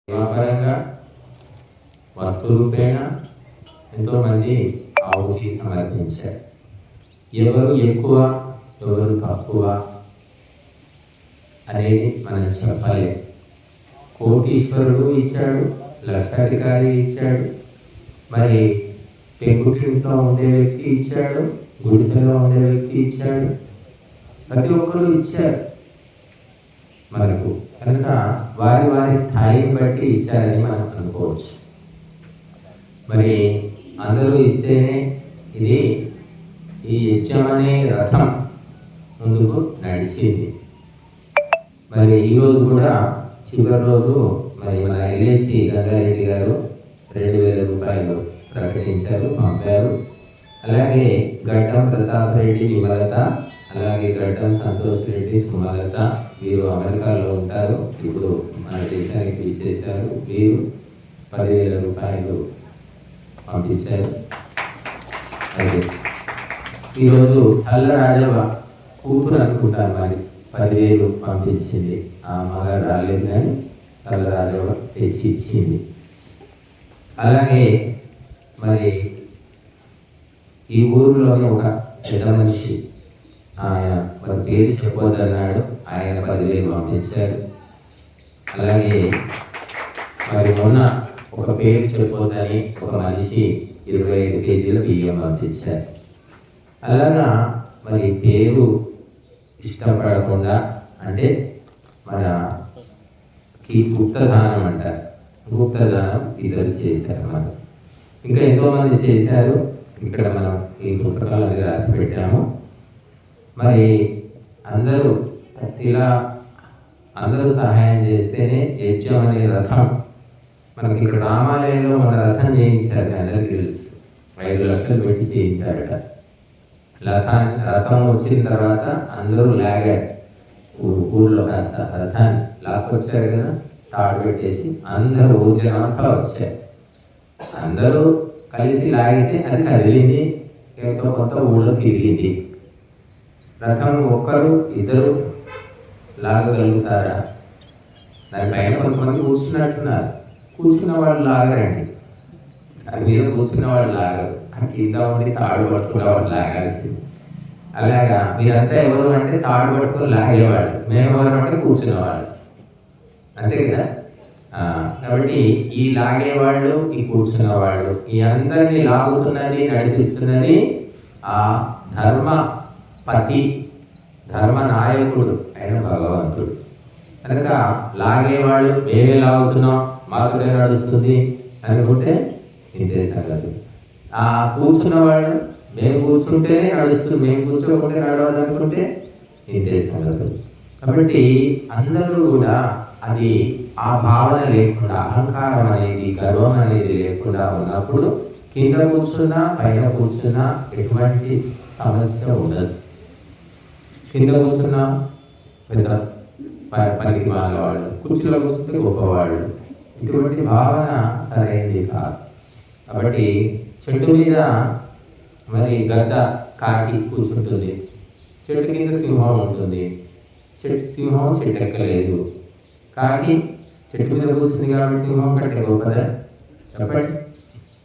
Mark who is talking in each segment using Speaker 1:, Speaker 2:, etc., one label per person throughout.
Speaker 1: సేవాపరంగా వస్తు రూపేణ ఎంతోమంది ఆవుకి సమర్పించారు. ఎవరు ఎక్కువ ఎవరు తక్కువ అనేది మనం చెప్పలేము. కోటీశ్వరుడు ఇచ్చాడు, లక్షాధికారి ఇచ్చాడు, మరి పెంకుటింట్లో ఉండే వ్యక్తి ఇచ్చాడు, గుడిసెలో ఉండే వ్యక్తి ఇచ్చాడు, ప్రతి ఒక్కరు ఇచ్చారు మనకు. కనుక వారి వారి స్థాయిని బట్టి ఇచ్చారని మనం అనుకోవచ్చు. మరి అందరూ ఇస్తేనే ఇది ఈ యజ్ఞం అనే రథం ముందుకు నడిచింది. మరి ఈరోజు కూడా చివరి రోజు మరి మన ఎల్ఏసి గంగారెడ్డి గారు 2,000 రూపాయలు ప్రకటించారు, పంపారు. అలాగే గడ్డం ప్రతాప్ రెడ్డి విమలత, అలాగే గడ్డం సంతోష్ రెడ్డి సుమలత, వీరు అమెరికాలో ఉంటారు, ఇప్పుడు మన దేశానికి ఇచ్చేశారు. వీరు 10,000 రూపాయలు పంపించారు. అయితే ఈరోజు చల్లరాజవ కూతురు అనుకుంటాను, మరి 10,000 పంపించింది. ఆ మగారు రాలేదు కానీ చల్లరాజవ తెచ్చి ఇచ్చింది. అలాగే మరి ఈ ఊరిలోనే ఒక పెద్ద మనిషి, ఆయన మరి పేరు చెప్పొద్దన్నాడు, ఆయన 10,000 పంపించారు. అలాగే మరి మొన్న ఒక పేరు చెప్పొద్దని ఒక మనిషి 25 కేజీల బియ్యం పంపించారు. అలాగా మరి పేరు ఇష్టపడకుండా, అంటే మనకి గుప్తదానం అంటారు, గుప్తదానం ఇద్దరు చేశారు. మనం ఇంకా ఎంతోమంది చేశారు. ఇక్కడ మనం ఈ పుస్తకాలను రాసి పెట్టాము. మరి అందరూ ఇలా అందరూ సహాయం చేస్తేనే యజ్ఞం అనే రథం మనకి ఇక్కడ రామాలయంలో మన రథం చేయించారు, అందరికీ తెలుసు. 5 లక్షలు పెట్టి చేయించారట. రథం వచ్చిన తర్వాత అందరూ లాగారు, ఊళ్ళో కాస్త రథాన్ని లాక్కొచ్చారు కదా, తాడు పెట్టేసి అందరూ ఊర్జనంతా వచ్చారు. అందరూ కలిసి లాగితే అది కదిలింది, ఎంతో కొంత ఊళ్ళో తిరిగింది. రథం ఒక్కరు ఇద్దరు లాగగలుగుతారా? దానిపైన కొంతమంది కూర్చున్నట్టున్నారు, కూర్చున్న వాళ్ళు లాగరండి. దాని మీద కూర్చున్న వాళ్ళు లాగరు, కింద ఉండి తాడు పట్టుకున్న వాళ్ళు లాగాల్సింది. అలాగా మీరంతా ఎవరు అంటే తాడు పట్టుకుని లాగేవాళ్ళు, మేము ఎవరు అంటే కూర్చున్నవాళ్ళు, అంతే కదా. కాబట్టి ఈ లాగేవాళ్ళు, ఈ కూర్చున్న వాళ్ళు, ఈ అందరినీ లాగుతున్నది, నడిపిస్తున్నది ఆ ధర్మపతి, ధర్మ నాయకుడు అయిన భగవంతుడు. కనుక లాగేవాళ్ళు మేమే లాగుతున్నాం, మాకునే నడుస్తుంది అనుకుంటే ఇంతే సంగతి. ఆ కూర్చున్న వాళ్ళు మేము కూర్చుంటేనే నడుస్తుంది, మేము కూర్చోకుంటే నడవాలనుకుంటే ఇంతే సంగతి. కాబట్టి అందరూ కూడా అది ఆ భావన లేకుండా, అహంకారం అనేది, గర్వం అనేది లేకుండా ఉన్నప్పుడు కింద కూర్చున్నా పైన కూర్చున్నా ఎటువంటి సమస్య ఉండదు. కింద కూర్చున్నా పెద్ద పనికి మాలవాళ్ళు, కుర్చీలో కూర్చుంటే గొప్పవాళ్ళు, ఇటువంటి భావన సరైనది కాదు. కాబట్టి చెట్టు మీద మరి గద్ద కాకి కూర్చుంటుంది, చెట్టు కింద సింహం ఉంటుంది, సింహం చెట్టు ఎక్కలేదు, కాకి చెట్టు మీద కూర్చుంది కాబట్టి సింహం కంటే గొప్పదా? చెప్పండి.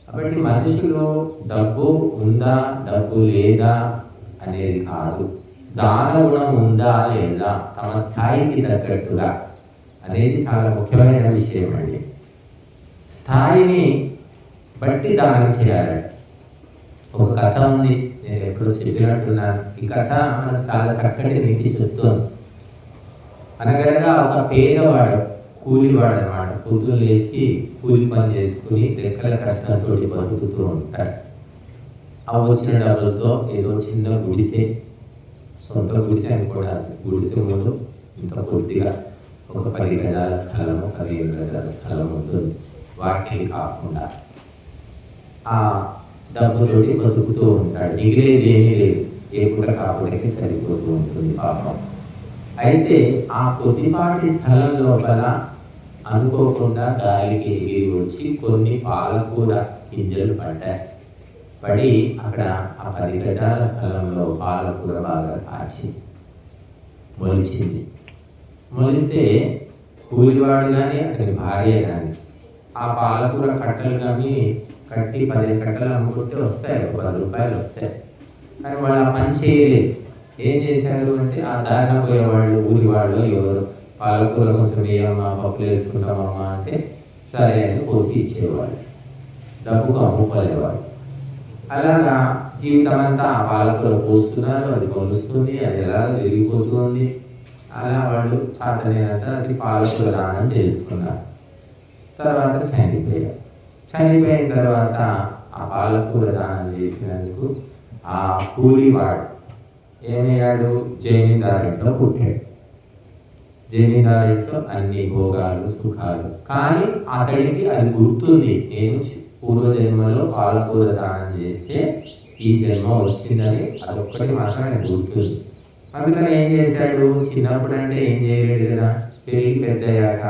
Speaker 1: కాబట్టి మనుషులు డబ్బు ఉందా డబ్బు లేదా అనేది కాదు, దాన గుణం ఉందా లేదా తమ స్థాయికి తగ్గట్టుగా అనేది చాలా ముఖ్యమైన విషయం అండి. స్థాయిని బట్టి దానం చేయాలి. ఒక కథ ఉంది, నేను ఎప్పుడో చెప్పినట్టున్నాను. ఈ కథ మనకు చాలా చక్కటి నీతి చెప్తుంది. అనగనగా ఒక పేదవాడు, కూలివాడు అన్నమాట, పొద్దున లేచి కూలి పని చేసుకుని రెక్కల కష్టంతో బతుకుతూ ఉంటాడు. ఆ వచ్చిన డబ్బులతో ఏదో చిన్న గుడిసె, సొంత గుడిసె అనుకోవడం, గుడిసె ముందు ఇంత కొద్దిగా ఒక 10 గజాల స్థలము, 15 గజాల స్థలం ఉంటుంది. వాటిని కాకుండా ఆ డబ్బుతోటి బతుకుతూ ఉంటాడు. మిగిలేది ఏమీ లేదు, ఏ పూట కాపుడికి సరిపోతూ ఉంటుంది పాపం. అయితే ఆ కొద్దిపాటి స్థలం లోపల అనుకోకుండా గాలికి ఎగిరి వచ్చి కొన్ని పాలకూర గింజలు పడ్డాయి. పడి అక్కడ ఆ 10 గజాల స్థలంలో పాలకూర బాగా కాచి మొలిచింది. మొలిస్తే కూలివాడు కానీ అతని భార్య కానీ ఆ పాలకూర కట్టలు కానీ కట్టి 10 కట్టలు అమ్ముకుంటే వస్తాయి, ఒక 10 రూపాయలు వస్తాయి. కానీ వాళ్ళు ఆ పని చేయలేదు. ఏం చేశారు అంటే ఆ దారిన పోయేవాళ్ళు, ఊరి వాళ్ళు ఎవరు పాలకూర కొంచెం వేయమ్మా, పప్పులు వేసుకుంటామమ్మా అంటే సరే అని పోసి ఇచ్చేవాళ్ళు, డబ్బుకు అమ్ముకోలేవాళ్ళు. అలాగా జీవితం అంతా ఆ పాలకూర పోస్తున్నారు, అది కొలుస్తుంది, అది ఎలా విరిగిపోతుంది. అలా వాళ్ళు చాతనేనంత అది పాలకూర దానం చేసుకున్నారు. తర్వాత చనిపోయారు. చనిపోయిన తర్వాత ఆ పాలకూర దానం చేసినందుకు ఆ కూలివాడు ఏమయ్యాడు, జమీందారింట్లో పుట్టాడు. జమీందారింట్లో అన్ని భోగాలు సుఖాలు. కానీ అతడికి అది గుర్తుంది, నేను పూర్వజన్మలో పాలకూర దానం చేస్తే ఈ జన్మ వచ్చిందని అదొక్కటి మాత్రమే గుర్తుంది. అందుకని ఏం చేశాడు, చిన్నప్పుడు అంటే ఏం చేయలేడు కదా, పెరిగి పెద్దయ్యాక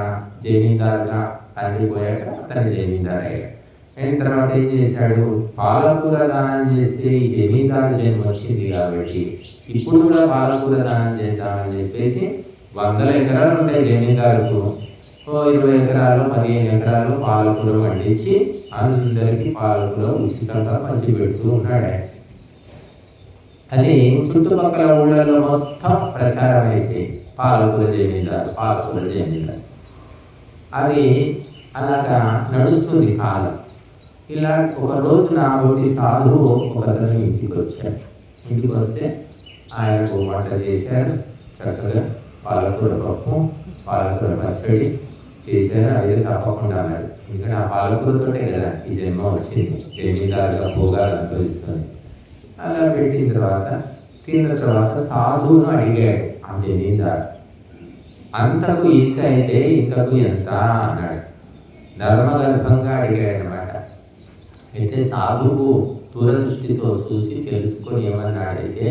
Speaker 1: జమీందారుగా తండ్రిపోయాక అతని జమీందారు అయ్యాడు. అయిన తర్వాత ఏం చేశాడు, పాలకూర దానం చేస్తే ఈ జమీందారు జన్మ వచ్చింది కాబట్టి ఇప్పుడు కూడా పాలకూర దానం చేద్దామని చెప్పేసి 100 ఎకరాలు ఉంటాయి జమీందారుకు, 20 ఎకరాలు 15 ఎకరాలు పాలకూర పండించి అందరికీ పాలకూర ఉచితంగా పంచి పెడుతూ ఉన్నాడు ఆయన. అది చుట్టుపక్కల ఊళ్ళలో మొత్తం ప్రచారం అయితే పాలకూర జమీందారు, పాలకూర జమీందారు. అది అలాగా నడుస్తుంది కాలం. ఇలా ఒక రోజు నా ఒకటి సాధువు ఒకతను ఇంటికి వచ్చాడు. ఇంటికి వస్తే ఆయనకు వంట చేశారు, చక్కగా పాలకూర పప్పు, పాలకూర పచ్చడి చేశారు. అదే తప్పకుండా అన్నాడు, ఇంకా నా పాలకూరతోటే కదా ఈ జన్మ వచ్చింది, జమీందారుగా భోగాలు అనుభవిస్తుంది. అలా పెట్టిన తర్వాత తిన్న తర్వాత సాధువును అడిగాడు ఆ జమీందారు, అంతకు ఇంత అయితే ఇంతకు ఎంత అన్నాడు. ధర్మగర్భంగా అడిగాడు అన్నమాట. అయితే సాధువు దూరదృష్టితో చూసి తెలుసుకొని ఏమన్నాడంటే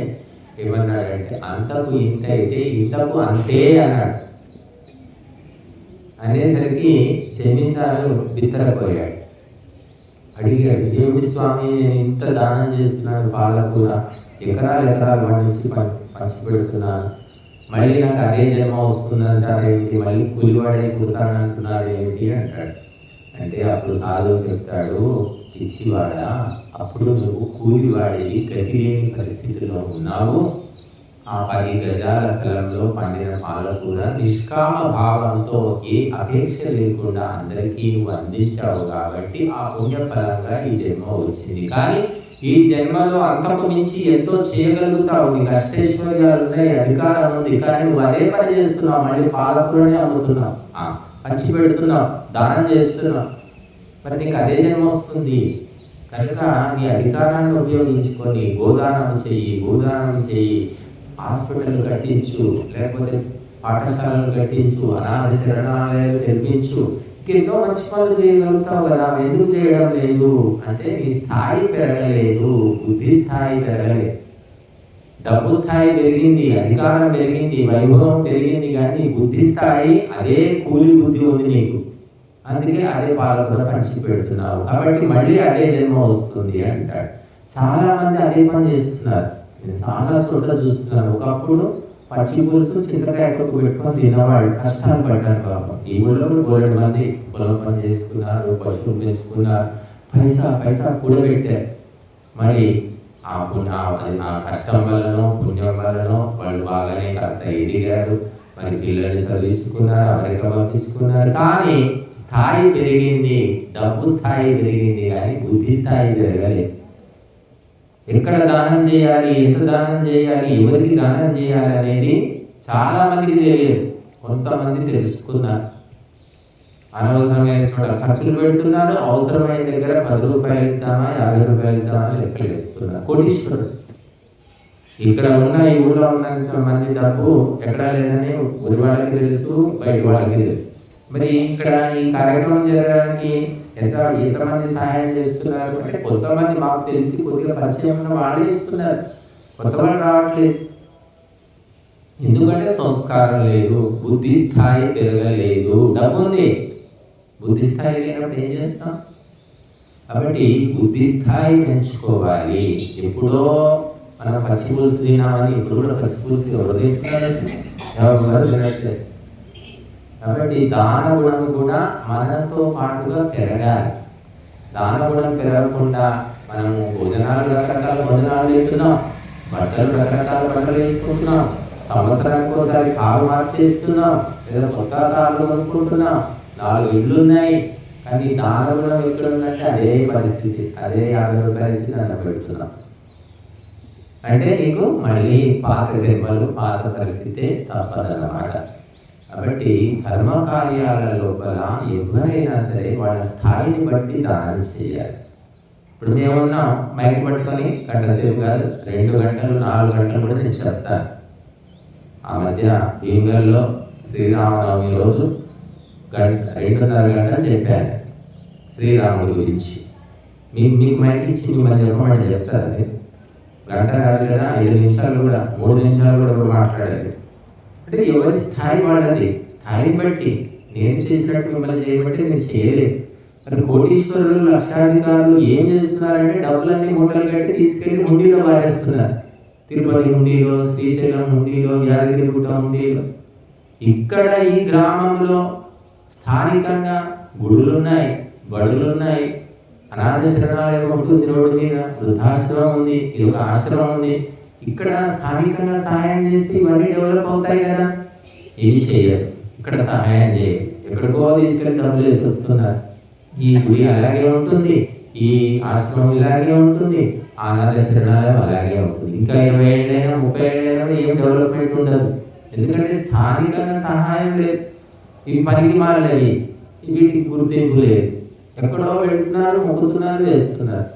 Speaker 1: అంతకు ఇంత అయితే ఇంతకు అంతే అన్నాడు. అనేసరికి జమీందారు బిత్తరపోయాడు. అడిగాడు, ఏమిటి స్వామి, నేను ఇంత దానం చేస్తున్నాను, పాలకూర ఎకరాలు పండించి పంచిపెడుతున్నాను, మళ్ళీ నాకు అదే జన్మ వస్తుందంటారేమిటి, మళ్ళీ కూలివాడే పుడతానంటున్నారు ఏమిటి అంటాడు. అంటే అప్పుడు సాధువు చెప్తాడు, పిచ్చివాడా, అప్పుడు నువ్వు కూలివాడివి, గతి లేని పరిస్థితిలో ఉన్నావు. ఆ 10 గజాల స్థలంలో పండిన పాలకూర నిష్కామ భావంతో ఏ అపేక్ష లేకుండా అందరికీ నువ్వు అందించావు కాబట్టి ఆ పుణ్యఫలంగా ఈ జన్మ వచ్చింది. కానీ ఈ జన్మలో అంతకు మించి ఎంతో చేయగలుగుతావు, నీకు అష్టైశ్వర్యాలు ఉన్నాయి, అధికారం ఉంది, కానీ నువ్వు అదే పని చేస్తున్నావు, మళ్ళీ పాలకూరనే అమ్ముతున్నావు, పంచి పెడుతున్నావు, దానం చేస్తున్నావు, మరి నీకు అదే జన్మ వస్తుంది. కనుక నీ అధికారాన్ని ఉపయోగించుకొని గోదానం చెయ్యి, హాస్పిటల్ కట్టించు, లేకపోతే పాఠశాలలు కట్టించు, అనాథ శరణాలయాలు తెప్పించు, ఎన్నో మంచి పనులు చేయగలుగుతావు కదా, ఎందుకు చేయడం లేదు అంటే నీ స్థాయి పెరగలేదు, బుద్ధి స్థాయి పెరగలేదు. డబ్బు స్థాయి పెరిగింది, అధికారం పెరిగింది, వైభవం పెరిగింది, కానీ బుద్ధి స్థాయి అదే కూలి బుద్ధి ఉంది నీకు. అందుకే అదే పాలకూర పంచి పెడుతున్నావు, కాబట్టి మళ్ళీ అదే జన్మ వస్తుంది అంటాడు. చాలా మంది అదే పని చేస్తున్నారు, నేను చాలా చోట్ల చూస్తున్నాను. ఒకప్పుడు పచ్చి పులుసు చింతకాయ తొక్కు పెట్టుకొని తిన్నవాళ్ళు కష్టాలు పడ్డారు పాపం. ఈ ఊళ్ళో కూడా మంది పొలం పని చేస్తున్నారు, పశువులు పెంచుకున్నారు, పైసా కూడబెట్టారు. మరి ఆ కష్టం వల్లనో పుణ్యం వల్లనో వాళ్ళు బాగానే కాస్త ఎదిగారు, మరి పిల్లల్ని చదివించుకున్నారు, అమెరికా పంపించుకున్నారు. కానీ స్థాయి పెరిగింది, డబ్బు స్థాయి పెరిగింది, కానీ బుద్ధి స్థాయి పెరగలేదు. ఎక్కడ దానం చేయాలి, ఎంత దానం చేయాలి, ఎవరికి దానం చేయాలి అనేది చాలా మందికి తెలియదు. కొంతమంది తెలుసుకున్నారు, అనవసరమైన చోట ఖర్చులు పెడుతున్నారు, అవసరమైన దగ్గర 10 రూపాయలు ఇద్దామా 50 రూపాయలు ఇద్దామా లెక్కలు ఇస్తున్నారు. కోటీశ్వరుడు. ఇక్కడ ఉన్న ఈ ఊళ్ళో ఉన్నంత మంది డబ్బు ఎక్కడా లేదని ఊరి వాళ్ళకి తెలుసు, బయట వాళ్ళకి తెలుసు. మరి ఇక్కడ ఈ కార్యక్రమం జరగడానికి ఎంతమంది సహాయం చేస్తున్నారు అంటే కొంతమంది మాకు తెలిసి కొద్దిగా పరిచయం వాళ్ళే ఇస్తున్నారు, కొత్త వాళ్ళు రావట్లేదు. ఎందుకంటే సంస్కారం లేదు, బుద్ధి స్థాయి పెరగలేదు. డబ్బు ఉంది, బుద్ధి స్థాయి లేనప్పుడు ఏం చేస్తాం? కాబట్టి బుద్ధి స్థాయి పెంచుకోవాలి. ఎప్పుడో మనం పచ్చి పులుసు తినామని ఇప్పుడు కూడా పచ్చి పులుసు ఎవరు తింటున్నారు? ఎవరు తినట్లేదు. కాబట్టి దాన గుణం కూడా మనతో పాటుగా పెరగాలి. దాన గుణం పెరగకుండా మనము రకరకాల భోజనాలు తింటున్నాం, బట్టలు రకరకాల బట్టలు వేసుకుంటున్నాం, సంవత్సరానికి ఒకసారి కారు మార్చేస్తున్నాం, లేదా కొత్త కార్లు కొనుక్కుంటున్నాం, 4 ఇళ్ళు ఉన్నాయి. కానీ దాన గుణం ఎక్కడ ఉందంటే అదే పరిస్థితి, అదే 50 రూపాయలు ఇచ్చి దాన్ని పెడుతున్నాం అంటే నీకు మళ్ళీ పాత జన్మలు, పాత పరిస్థితే తప్పదన్నమాట. కాబట్టి ధర్మ కార్యాల లోపల ఎవరైనా సరే వాళ్ళ స్థాయిని బట్టి దానం చేయాలి. ఇప్పుడు మేమున్నాం, మైక్ పట్టుకొని గంటసేపు కాదు 2 గంటలు 4 గంటలు కూడా నేను చెప్తాను. ఆ మధ్య భీమగల్లో శ్రీరామనవమి రోజు 2.5 గంటలు చెప్పాను శ్రీరాముడి గురించి. మీకు మైక్ ఇచ్చి మిమ్మల్ని చెప్పమని చెప్తారు. గంట కాదు కదా, 5 నిమిషాలు కూడా 3 నిమిషాలు కూడా మాట్లాడాలి. అంటే ఎవరి స్థాయి వాళ్ళది, స్థాయిని బట్టి. నేను చేసినట్టు మిమ్మల్ని చేయబట్టి నేను చేయలేదు. మరి కోటీశ్వరులు, లక్షాధికారులు ఏం చేస్తున్నారంటే డబ్బులన్నీ మూటలు కట్టి తీసుకెళ్ళి హుండీలో పారేస్తున్నారు. తిరుపతి హుండీలో, శ్రీశైలం హుండీలో, యాదగిరిగుట్ట హుండీలో. ఇక్కడ ఈ గ్రామంలో స్థానికంగా గుడులున్నాయి, బడులున్నాయి, అనాథ శరణాలయం ఉంటుంది, రోడ్డు మీద వృద్ధాశ్రమం ఉంది, ఇది ఒక ఆశ్రమం ఉంది. ఇక్కడ స్థానికంగా సహాయం చేస్తే ఇవన్నీ డెవలప్ అవుతాయి కదా. ఏమి చేయరు, ఇక్కడ సహాయం చేయరు, ఎక్కడికో తీసుకెళ్ళి డబ్బులు వేసి వస్తున్నారు. ఈ గుడి అలాగే ఉంటుంది, ఈ ఆశ్రమం ఇలాగే ఉంటుంది, అనాథ శరణాలయం అలాగే ఉంటుంది. ఇంకా 20 ఏళ్ళైనా 30 ఏళ్ళైనా ఏం డెవలప్మెంట్ ఉండదు. ఎందుకంటే స్థానికంగా సహాయం లేదు. ఇవి పనికి మారలేవి, వీటికి గుర్తింపు లేదు. ఎక్కడో వెళ్తున్నారు, మొక్కుతున్నారు, వేస్తున్నారు.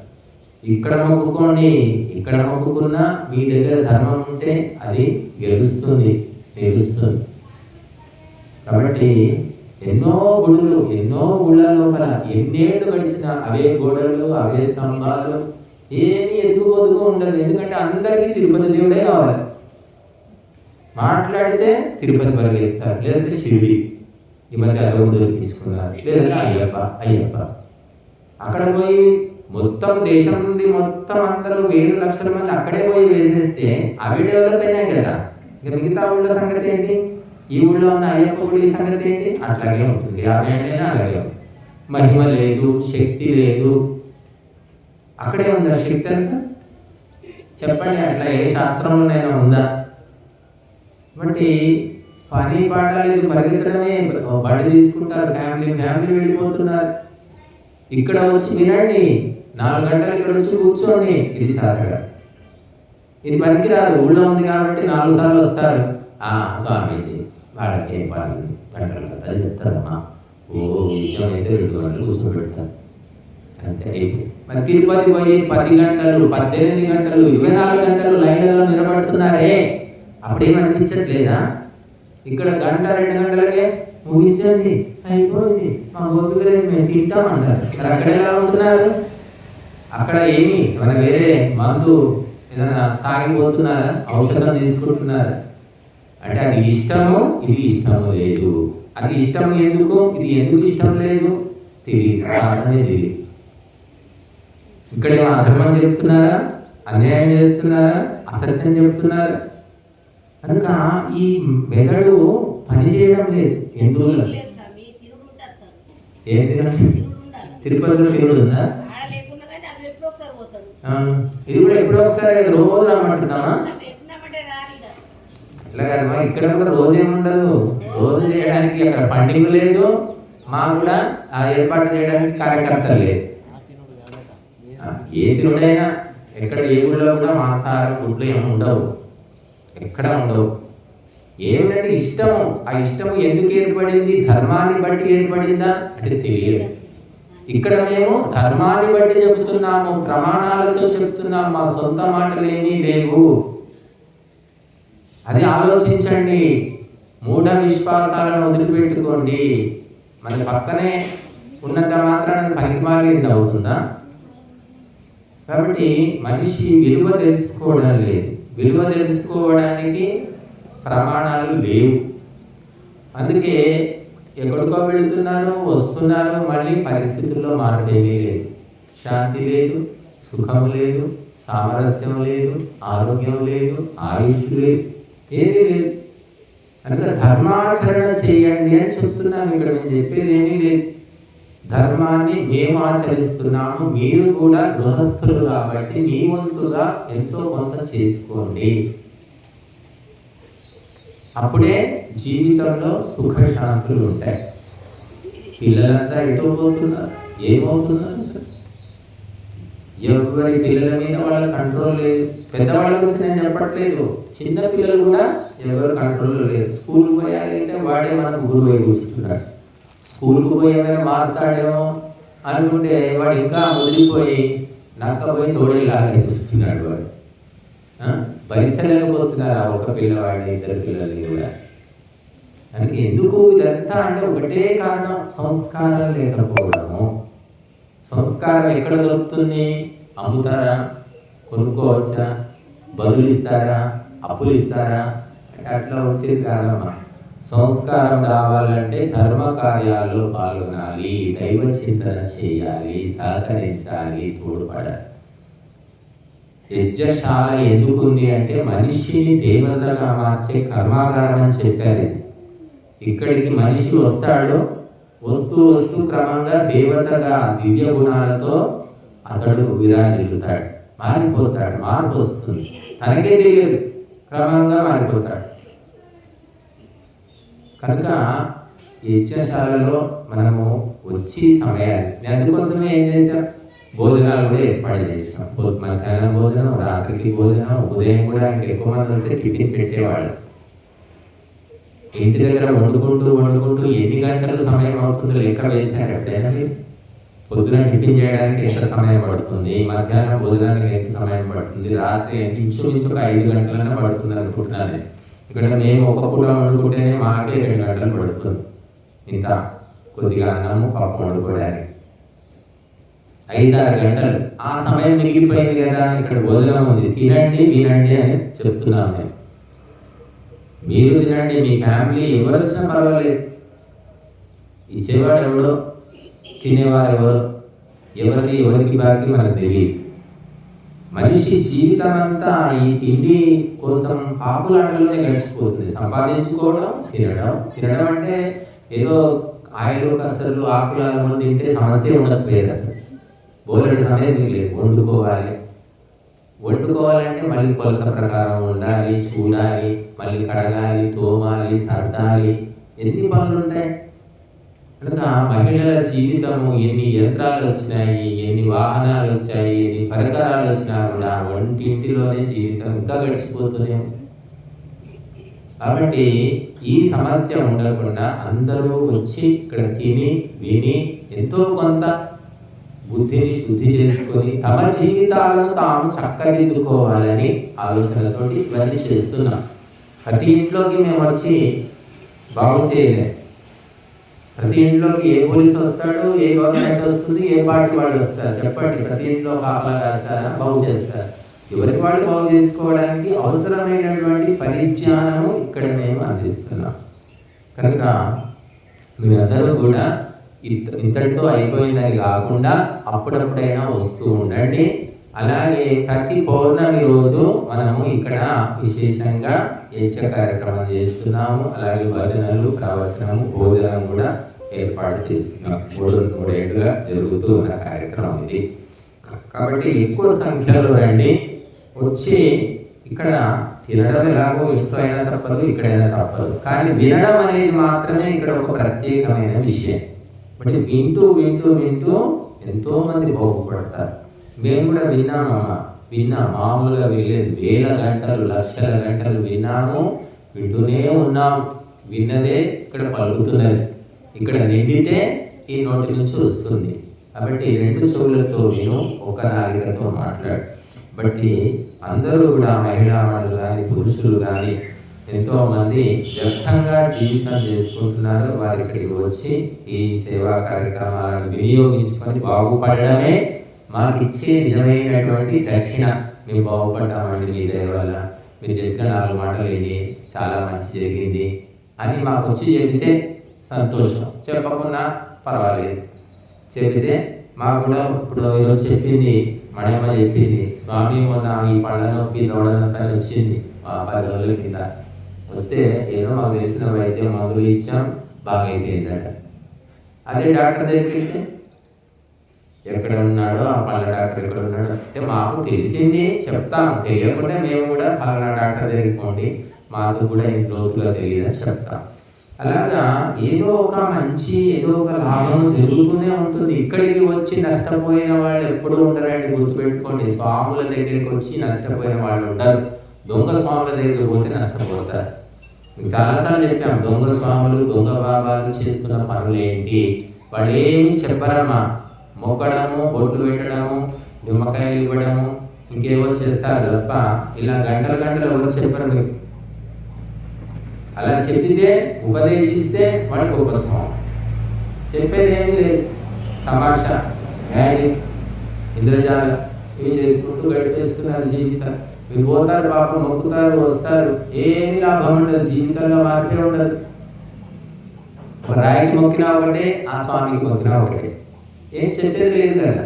Speaker 1: ఇక్కడ మొక్కుకోండి, ఇక్కడ మొక్కుకున్నా మీ దగ్గర ధర్మం ఉంటే అది గెలుస్తుంది, నిలుస్తుంది. కాబట్టి ఎన్నో గుడులు, ఎన్నో గుళ్ళ లోపల ఎన్నేళ్ళు గడిచినా అవే గోడలు, అవే స్తంభాలు, ఏమీ ఎదుగుబోదుగు ఉండదు. ఎందుకంటే అందరికీ తిరుపతి దేవుడే కావాలి. మాట్లాడితే తిరుపతి పరిగెత్తారు, లేదంటే శివుడి, ఈ మధ్య అదొకటి తీసుకున్నారు, లేదంటే అయ్యప్ప. అక్కడ పోయి మొత్తం దేశం నుండి మొత్తం అందరూ 1000 లక్షల మంది అక్కడే పోయి వేసేస్తే అవి డెవలప్ అయినాయి కదా. ఇంకా మిగతా ఊళ్ళో సంగతి ఏంటి? ఈ ఊళ్ళో ఉన్న అయ్యప్ప గుడి సంగతి ఏంటి? అట్లాగే ఉంటుంది. 50 ఏళ్ళైనా అలాగే ఉంటుంది. మహిమ లేదు, శక్తి లేదు. అక్కడే ఉందా శక్తి అంతా? చెప్పండి, అట్లా ఏ శాస్త్రంలోనైనా ఉందా? కాబట్టి పని పాట లేదు, పరిగెత్తడమే. బడి తీసుకుంటారు, ఫ్యామిలీ వెళ్ళిపోతున్నారు. ఇక్కడ వచ్చి వినండి, 4 గంటలు ఇక్కడ వచ్చి కూర్చోండి. ఇది సారగా, ఇది పనికిరాదు. ఊళ్ళో ఉంది కాబట్టి 4 సార్లు వస్తారు. స్వామీజీ వాళ్ళకి ఏం పని, గంటలు కదా చెప్తారమ్మా. నిజం అయితే 2 గంటలు కూర్చోబెడతారు అంతే. మరి తిరుపతి పోయి 10 గంటలు, 18 గంటలు, 24 గంటలు లైన్లలో నిలబడుతున్నారే, అప్పుడేమనిపించట్లేదా? ఇక్కడ 1-2 గంటలకే ముగించండి, అయిపోయింది, మా ఓపిక లేదు, మేము తింటామన్నారు. మరి అక్కడ ఎలా ఉంటున్నారు? అక్కడ ఏమి మన వేరే మందు ఏదైనా తాగిపోతున్నారా, ఔషధం తీసుకుంటున్నారా? అంటే అది ఇష్టము, ఇది ఇష్టము లేదు. అది ఇష్టం ఎందుకు, ఇది ఎందుకు ఇష్టం లేదు తెలియదు, కారణమే తెలియదు. ఇక్కడ ఏమో అధర్మం చెప్తున్నారా, అన్యాయం చేస్తున్నారా, అసత్యం చెప్తున్నారా? కనుక ఈ మెదడు పనిచేయడం లేదు. ఎందుకు? ఏంటి తిరుపతిలో తిరుగుడు ఉందా? ఇది కూడా ఎప్పుడో ఒకసారి రోజు రమ్మంటున్నామా? ఇట్లా కదా, ఇక్కడ కూడా రోజు ఏముండదు. రోజు చేయడానికి అక్కడ పండుగ లేదు, మాకు కూడా ఆ ఏర్పాటు చేయడానికి కార్యకర్తలు లేదు. ఏ తిరుడైనా ఎక్కడ ఏ ఊళ్ళో కూడా మాంసాహారం గుడ్లు ఏమి ఉండవు, ఎక్కడ ఉండవు. ఏమిటంటే ఇష్టము. ఆ ఇష్టము ఎందుకు ఏర్పడింది? ధర్మాన్ని బట్టి ఏర్పడిందా అంటే తెలియదు. ఇక్కడ మేము ధర్మాన్ని బట్టి చెబుతున్నాము, ప్రమాణాలతో చెప్తున్నాము, మా సొంత మాటలు ఏమీ లేవు. అది ఆలోచించండి. మూఢ విశ్వాసాలను వదిలిపెట్టుకోండి. మన పక్కనే ఉన్నంత మాత్రాన పనికిమాలింది అవుతుందా? కాబట్టి మనిషి విలువ తెలుసుకోవడం లేదు. విలువ తెలుసుకోవడానికి ప్రమాణాలు లేవు. అందుకే ఎక్కడికో వెళుతున్నారు, వస్తున్నారు, మళ్ళీ పరిస్థితుల్లో మార్పేమీ లేదు. శాంతి లేదు, సుఖం లేదు, సామరస్యం లేదు, ఆరోగ్యం లేదు, ఆయుష్ లేదు, ఏది లేదు. అందుకే ధర్మాచరణ చేయండి అని చెప్తున్నాను. ఇక్కడ నేను చెప్పేది ఏమీ లేదు. ధర్మాన్ని మేము ఆచరిస్తున్నాము, మీరు కూడా గృహస్థులు కాబట్టి మీ వంతుగా ఎంతో కొంత చేసుకోండి. అప్పుడే జీవితంలో సుఖశాంతులు ఉంటాయి. పిల్లలంతా ఎటు పోతున్నారు, ఏమవుతున్నారు సార్? ఎవరి పిల్లల మీద వాళ్ళ కంట్రోల్ లేదు. పెద్దవాళ్ళ గురించి నేను చెప్పట్లేదు, చిన్న పిల్లలు కూడా ఎవరు కంట్రోల్లో లేదు. స్కూల్కి పోయాలంటే వాడే మనకు గురువు అయి కూర్చుంటున్నాడు. స్కూల్కి పోయేమైనా మారుతాడేమో అనుకుంటే వాడు ఇంకా వదిలిపోయి నక్కపోయి తోడేలాగా చూస్తున్నాడు. వాడు భరించలేకపోతున్నారు ఆ ఒక పిల్లవాడిని, ఇద్దరు పిల్లల్ని కూడా. అందుకే ఎందుకు ఇదంతా అంటే ఒకటే కారణం, సంస్కారం లేకపోవడము. సంస్కారం ఎక్కడ దొరుకుతుంది? అమ్ముతారా, కొనుక్కోవచ్చా, బదులు ఇస్తారా, అప్పులు ఇస్తారా అంటే అట్లా వచ్చేది కాదమ్మా. సంస్కారం రావాలంటే ధర్మ కార్యాల్లో పాల్గొనాలి, దైవ చింతన చేయాలి, సహకరించాలి, తోడ్పడాలి. యజ్ఞశాల ఎందుకుంది అంటే మనిషిని దేవతగా మార్చే కర్మాగారం అని చెప్పారు. ఇక్కడికి మనిషి వస్తాడు, వస్తూ వస్తూ క్రమంగా దేవతగా దివ్య గుణాలతో అతడు విరాజిల్లుతాడు, మారిపోతాడు, మార్పు వస్తుంది, తనకే తెలియదు, క్రమంగా మారిపోతాడు. కనుక యజ్ఞశాలలో మనము వచ్చి సమయాన్ని అందుకోసమే ఏం చేశాం, భోజనాలు కూడా ఏర్పాటు చేస్తాం. మధ్యాహ్నం భోజనం, రాత్రికి భోజనం, ఉదయం కూడా ఇంకా ఎక్కువ మంది వస్తే టిఫిన్ పెట్టేవాళ్ళు. ఇంటి దగ్గర వండుకుంటూ ఎన్ని గంటల సమయం అవుతుందో లెక్క వేశారు ఎప్పుడైనా మీరు? పొద్దున టిఫిన్ చేయడానికి ఎంత సమయం పడుతుంది, మధ్యాహ్నం భోజనానికి ఎంత సమయం పడుతుంది, రాత్రి ఇంచుమించు 5 గంటలైనా పడుతుంది అనుకుంటున్నాను. ఇక్కడ మేము ఒక పూట వండుకుంటేనే మాకే 2 గంటలు పడుతుంది. ఇంకా కొద్దిగా అన్నము పప్పు వండుకోవడానికి 5-6 గంటలు. ఆ సమయం మిగిలిపోయింది కదా, ఇక్కడ భోజనం ఉంది, తినండి వినండి అని చెప్తున్నాం మేము. మీరు తినండి, మీ ఫ్యామిలీ ఎవరు వచ్చినా పర్వాలేదు. ఇచ్చేవాడు ఎవడో, తినేవారు ఎవరు, ఎవరికి బాకి మనకు తెలియదు. మనిషి జీవితం అంతా ఈ తిండి కోసం పాపులాటలోనే గడిచిపోతుంది. సంపాదించుకోవడం, తినడం అంటే ఏదో ఆయిలు కసలు ఆకులను తింటే సమస్య ఉండకపోయేది. అసలు బోలెడు సమయం లేదు. వండుకోవాలంటే మళ్ళీ కొలత ప్రకారం ఉండాలి, చూడాలి, మళ్ళీ కడగాలి, తోమాలి, సర్దాలి, ఎన్ని పనులు ఉంటాయి. కనుక మహిళల జీవితము ఎన్ని యంత్రాలు వచ్చినాయి, ఎన్ని వాహనాలు వచ్చాయి, ఎన్ని పరికరాలు వచ్చినా కూడా వంటింటిలోనే జీవితం ఇంకా గడిచిపోతుంది. కాబట్టి ఈ సమస్య ఉండకుండా అందరూ వచ్చి ఇక్కడ తిని విని ఎంతో కొంత బుద్ధిని శుద్ధి చేసుకొని తమ జీవితాలను తాము చక్కదిద్దుకోవాలని ఆలోచనతోటి ఇవన్నీ చేస్తున్నాం. ప్రతి ఇంట్లోకి మేము వచ్చి బాగు చేయలేం. ప్రతి ఇంట్లోకి ఏ పోలీసు వస్తాడు, ఏ గవర్నమెంట్ వస్తుంది, ఏ పార్టీ వాళ్ళు వస్తారు చెప్పండి. ప్రతి ఇంట్లో కాపలా కాస్తారా, బాగు చేస్తారు. ఎవరికి వాళ్ళు బాగు చేసుకోవడానికి అవసరమైనటువంటి పరిజ్ఞానము ఇక్కడ మేము అందిస్తున్నాం. కనుక మీరందరూ కూడా ఇంతటితో అయిపోయినది కాకుండా అప్పుడప్పుడైనా వస్తూ ఉండండి. అలాగే ప్రతి పౌర్ణమి రోజు మనము ఇక్కడ విశేషంగా యజ్ఞ కార్యక్రమం చేస్తున్నాము. అలాగే భజనలు, ప్రవచనము, భోజనం కూడా ఏర్పాటు చేస్తున్నాం. 3 ఏళ్ళుగా జరుగుతూ ఉన్న కార్యక్రమం ఇది. కాబట్టి ఎక్కువ సంఖ్యలో రండి. వచ్చి ఇక్కడ తినడం ఎలాగో ఇంట్లో అయినా తప్పదు, ఇక్కడైనా తప్పదు, కానీ వినడం అనేది మాత్రమే ఇక్కడ ఒక ప్రత్యేకమైన విషయం. అంటే వింటూ ఎంతో మంది బాగుపడతారు. మేము కూడా విన్నాం, మామూలుగా వెళ్ళేది వేల గంటలు, లక్షల గంటలు వింటూనే ఉన్నాం. విన్నదే ఇక్కడ పలుకుతున్నది, ఇక్కడ నిండితే ఈ నోటి నుంచి వస్తుంది. కాబట్టి 2 చెవులతో విను, ఒక నాలుకతో మాట్లాడు. బట్టి అందరూ కూడా మహిళా వాళ్ళు కానీ పురుషులు కానీ ఎంతో మంది వ్యర్థంగా జీవితం చేసుకుంటున్నారు. వారి ఇక్కడికి వచ్చి ఈ సేవా కార్యక్రమాలను వినియోగించుకొని బాగుపడడమే మాకు ఇచ్చే నిజమైనటువంటి దక్షిణ. మేము బాగుపడ్డామండి మీ దయ వల్ల, మీరు చెప్పిన 4 మాటలు విని చాలా మంచి జరిగింది అని మాకు వచ్చి చెబితే సంతోషం, చెప్పకుండా పర్వాలేదు. చెబితే మాకు కూడా ఇప్పుడు ఈరోజు చెప్పింది మణిమ చెప్పింది, స్వామి మొన్న ఈ పళ్ళ నొప్పి దొడనంతా వచ్చింది 10 రోజుల కింద. వస్తే ఏదో మాకు తెలిసిన వైద్యం మందులు ఇచ్చాం, బాగా అయిపోయిందట. అదే డాక్టర్ దగ్గరికి వెళ్తే ఎక్కడ ఉన్నాడో ఆ పలానా డాక్టర్ ఎక్కడ ఉన్నాడో అంటే మాకు తెలిసింది చెప్తాం, తెలియకుండా మేము కూడా పలానా డాక్టర్ దగ్గరికి పోండి, మాకు కూడా ఇంత లోతుగా తెలియదని చెప్తాం. అలాగా ఏదో ఒక మంచి ఏదో ఒక లాభం జరుగుతూనే ఉంటుంది. ఇక్కడికి వచ్చి నష్టపోయిన వాళ్ళు ఎప్పుడు ఉండరండి, గుర్తుపెట్టుకోండి. స్వాముల దగ్గరికి వచ్చి నష్టపోయిన వాళ్ళు ఉండరు, దొంగ స్వాముల దగ్గరికి పోతే నష్టపోతారు. చాలాసార్లు చెప్పాం, దొంగ స్వాములు దొంగ బాబాలు చేస్తున్న పనులు ఏంటి, వాళ్ళు ఏమి చెప్పరమ్మా. మొక్కడము, బొట్లు పెట్టడము, నిమ్మకాయలు ఇవ్వడము, ఇంకేవో చేస్తారు తప్ప ఇలా గంటలు గంటలు ఎవరు చెప్పరు మీకు. అలా చెప్పితే ఉపదేశిస్తే వాడు గొప్ప స్వామి. చెప్పేది ఏమి లేదు, తమాషా, మ్యాజిక్, ఇంద్రజాలం ఏం చేసుకుంటూ గడిపేస్తున్నారు జీవితం. మీరు పోతారు, పాపం మొక్కుతారు, వస్తారు, ఏమి లాభం ఉండదు, జీవితంలో మార్పే ఉండదు. ఒక రాయికి మొక్కినా ఒకటే, ఆ స్వామికి మొక్కినా ఒకటే, ఏం చెప్పేది లేదు కదా.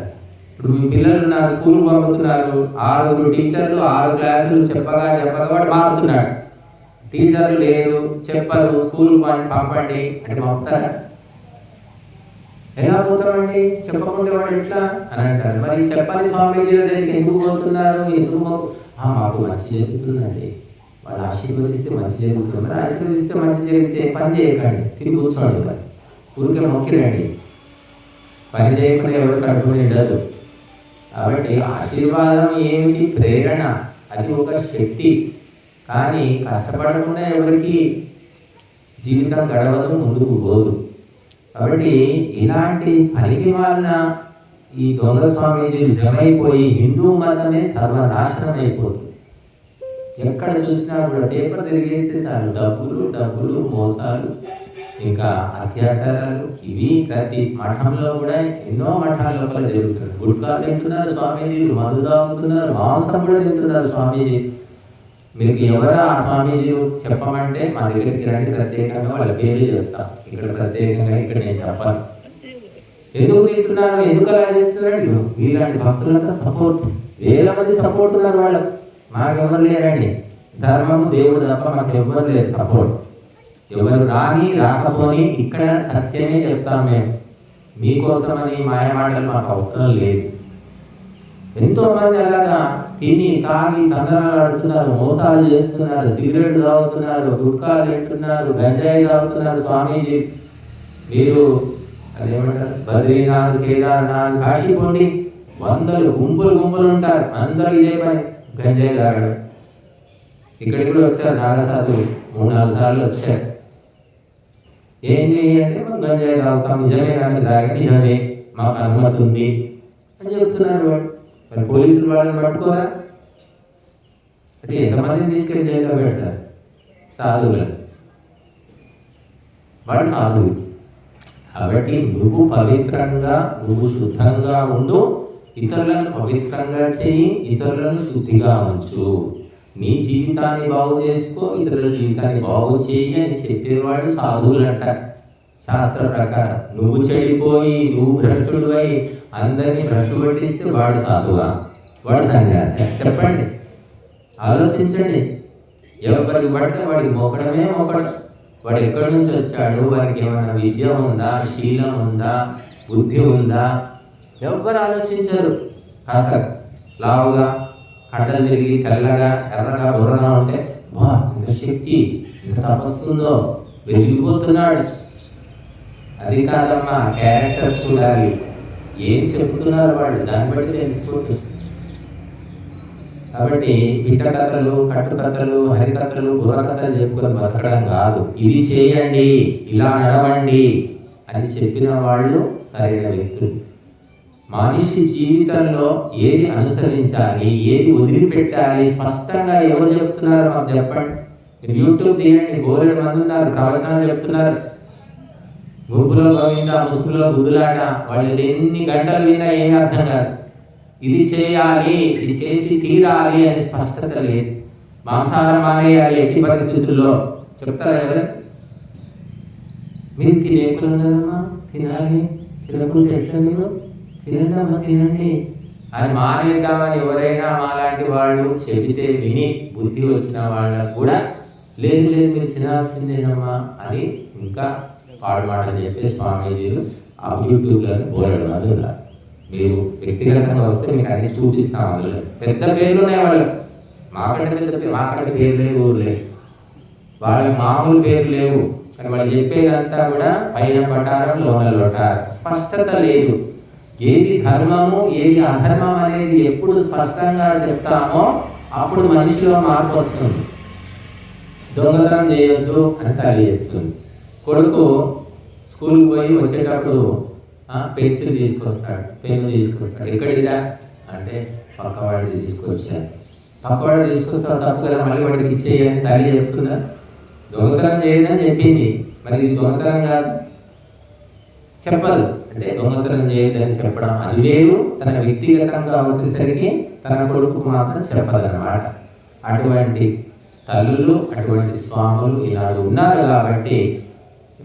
Speaker 1: ఇప్పుడు మీ పిల్లలు నా స్కూల్ పంపుతున్నారు, 6 టీచర్లు 6 క్లాసులు చెప్పగా వాడు మారుతున్నాడు. టీచర్లు లేరు, చెప్పరు, స్కూల్ పంపండి అంటే పంపుతారా? ఎలా పోతామండి, చెప్పకుండా వాడు ఎట్లా అని అంటారు. మరి చెప్పని స్వామీజీ దగ్గరికి ఎందుకు పోతున్నారు, ఎందుకు మాకు మంచి జరుగుతుందండి, వాళ్ళు ఆశీర్వదిస్తే మంచి జరుగుతుంది. మరి ఆశీర్వదిస్తే మంచి జరిగితే పని చేయకండి, తిరిగి కూర్చోండి, మరి ఊరికే మొక్కిరండి. పని చేయకుండా ఎవరు కట్టుకుని ఉండదు. కాబట్టి ఆశీర్వాదం ఏమిటి, ప్రేరణ, అది ఒక శక్తి. కానీ కష్టపడకుండా ఎవరికి జీవితం గడవదు, ముందుకు పోదు. కాబట్టి ఇలాంటి పనికి వలన ఈ దొంగ స్వామీజీలు జమైపోయి హిందూ మతమే సర్వనాశనం అయిపోతుంది. ఎక్కడ చూసినా కూడా పేపర్ తిరిగేస్తే చాలు డబ్బులు డబ్బులు, మోసాలు, ఇంకా అత్యాచారాలు. ఇవి ప్రతి మఠంలో కూడా ఎన్నో మఠాల లోపల జరుగుతుంది. గుట్కా తింటున్నారు స్వామీజీలు, మందు తాగుతున్నారు, మాంసం కూడా తింటున్నారు స్వామీజీ. మీకు ఎవరు ఆ స్వామీజీలు చెప్పమంటే మా దగ్గరికి రండి, ప్రత్యేకంగా వాళ్ళ పేర్లు చెప్తాం. ఇక్కడ ప్రత్యేకంగా ఇక్కడ నేను చెప్పాను. ఎందుకు తింటున్నారు, ఎందుకు అలా చేస్తున్నాడు, ఇలాంటి భక్తులంతా సపోర్ట్, వేల మంది సపోర్ట్ ఉన్నారు వాళ్ళకు. మాకెవరు లేరండి, ధర్మం దేవుడు తప్ప మాకు ఎవరు లేదు సపోర్ట్. ఎవరు రాని రాకపోని ఇక్కడ సత్యమే చెప్తాం మేము. మీకోసమని మాయమాటలు మాకు అవసరం లేదు. ఎంతో మంది అలాగా తిని తాగి తందనాడుతున్నారు, మోసాలు చేస్తున్నారు, సిగరెట్ తాగుతున్నారు, గుట్కాలు తింటున్నారు, గంజాయి తాగుతున్నారు. స్వామీజీ మీరు అదేమంటారు, బద్రీనాథ్, కేదార్నాథ్, కాశీపోండి, వందలు గుంపులు గుంపులు ఉంటారు, అందరూ ఇదే పని, గంజాయి తాగడం. ఇక్కడికి కూడా వచ్చారు నాగసాధులు, 3-4 సార్లు వచ్చారు. ఏం చేయాలంటే మనం గంజాయి తాగుతాం, నిజమే కానీ తాగి నిజమే, మాకు అనుమతి ఉంది అని చెప్తున్నారు వాడు. మరి పోలీసులు వాళ్ళని పట్టుకోరా అంటే ఎంతమందిని తీసుకెళ్ళి జైల్లో పెడతారు? సాధువులను. వాడు సాధువు. కాబట్టి నువ్వు పవిత్రంగా, నువ్వు శుద్ధంగా ఉండు, ఇతరులను పవిత్రంగా చెయ్యి, ఇతరులను శుద్ధిగా ఉంచు, నీ జీవితాన్ని బాగు చేసుకో, ఇతరుల జీవితాన్ని బాగు చేయి అని చెప్పేవాడు సాధువులు అంటారు శాస్త్ర ప్రకారం. నువ్వు చెడిపోయి, నువ్వు భ్రష్టుడు అయి అందరినీ భ్రష్టు పట్టిస్తే వాడు సాధువా, వాడు సన్యాసి? చెప్పండి, ఆలోచించండి. ఎవరికి పడితే వాడికి మోకడమే మోకడం. వాడు ఎక్కడి నుంచి వచ్చాడు, వాడికి ఏమైనా విద్య ఉందా, శీలం ఉందా, బుద్ధి ఉందా? ఎవరు ఆలోచించరు. కాస్త లావుగా, కండలు తిరిగి, తెల్లగా, ఎర్రగా, బుర్రగా ఉంటే వా ఇంత శక్తి, ఇంత తపస్సుందో, వెలిగిపోతున్నాడు. అది కాదమ్మా, క్యారెక్టర్ చూడాలి. ఏం చెప్తున్నారు వాళ్ళు, దాన్ని బట్టి తెలుసుకుంటుంది. కాబట్టి పిట్ట కథలు, కట్టుకథలు, హరికథలు, బుర్రకథలు చెప్పుకొని బతకడం కాదు. ఇది చేయండి, ఇలా నడవండి అని చెప్పిన వాళ్ళు సరైన వ్యక్తులు. మనిషి జీవితంలో ఏది అనుసరించాలి, ఏది వదిలిపెట్టాలి స్పష్టంగా ఎవరు చెప్తున్నారు మాకు చెప్పండి. యూట్యూబ్ తీయండి, బోలెడు మంది ఉన్నారు, ప్రవచనాలు చెప్తున్నారు. గుంపులో గోవింద, ముసుగులో గుద్దులాట, వాళ్ళు ఎన్ని గంటలు విన్నా ఏం అర్థం కాదు. ఇది చేయాలి, ఇది చేసి తీరాలి అని స్పష్టత లేదు. మాంసాహారం మానేయాలి ఎట్టి పరిస్థితుల్లో చెప్తారా ఎవరు? మీరు తినేకున్నారమ్మా, తినాలి, తినకుంటే ఎట్లా? మీరు తినడమ్మా, తినండి అని మానేద్దామని ఎవరైనా మాలాంటి వాళ్ళు చెబితే విని బుద్ధి వచ్చిన వాళ్ళకు కూడా లేదు లేదు మీరు తినాల్సిందేనమ్మా అని ఇంకా పాడుమాటని చెప్పి స్వామీజీలు ఆ యూట్యూబ్లో బోలడం అది ఉన్నారు. మీరు వ్యక్తిగతంగా వస్తే మీకు అన్ని చూపిస్తాం. అందులో పెద్ద పేర్లు ఉన్నాయి వాళ్ళకి, మాకంటే పెద్ద పేరు, మాకంటే పేరు లేవు, ఊరు లేవు, వాళ్ళకి మామూలు పేరు లేవు. కానీ వాళ్ళు చెప్పేదంతా కూడా పైన పటారం లోన లోటారు, స్పష్టత లేదు. ఏది ధర్మము ఏది అధర్మం అనేది ఎప్పుడు స్పష్టంగా చెప్తామో అప్పుడు మనిషిలో మార్పు వస్తుంది. దొంగతనం చేయొద్దు అని తల్లి చెప్తుంది. కొడుకు స్కూల్కి పోయి వచ్చేటప్పుడు పెన్సిల్ తీసుకొస్తాడు, పెన్ను తీసుకొస్తాడు. ఎక్కడిదా అంటే పక్కవాడిని తీసుకొచ్చాడు. పక్కవాడు తీసుకొస్తాడు, తప్పు కదా, మళ్ళీ వాడికి ఇచ్చేయని తల్లి చెప్తుందా? దొంగతనం చేయదని చెప్పింది, మరి ఇది దొంగతనం కాదు చెప్పదు. అంటే దొంగతనం చేయదని చెప్పడం అది వేరు, తన వ్యక్తిగతంగా వచ్చేసరికి తన కొడుకు మాత్రం చెప్పదన్నమాట. అటువంటి తల్లులు, అటువంటి స్వాములు ఈనాడు ఉన్నారు. కాబట్టి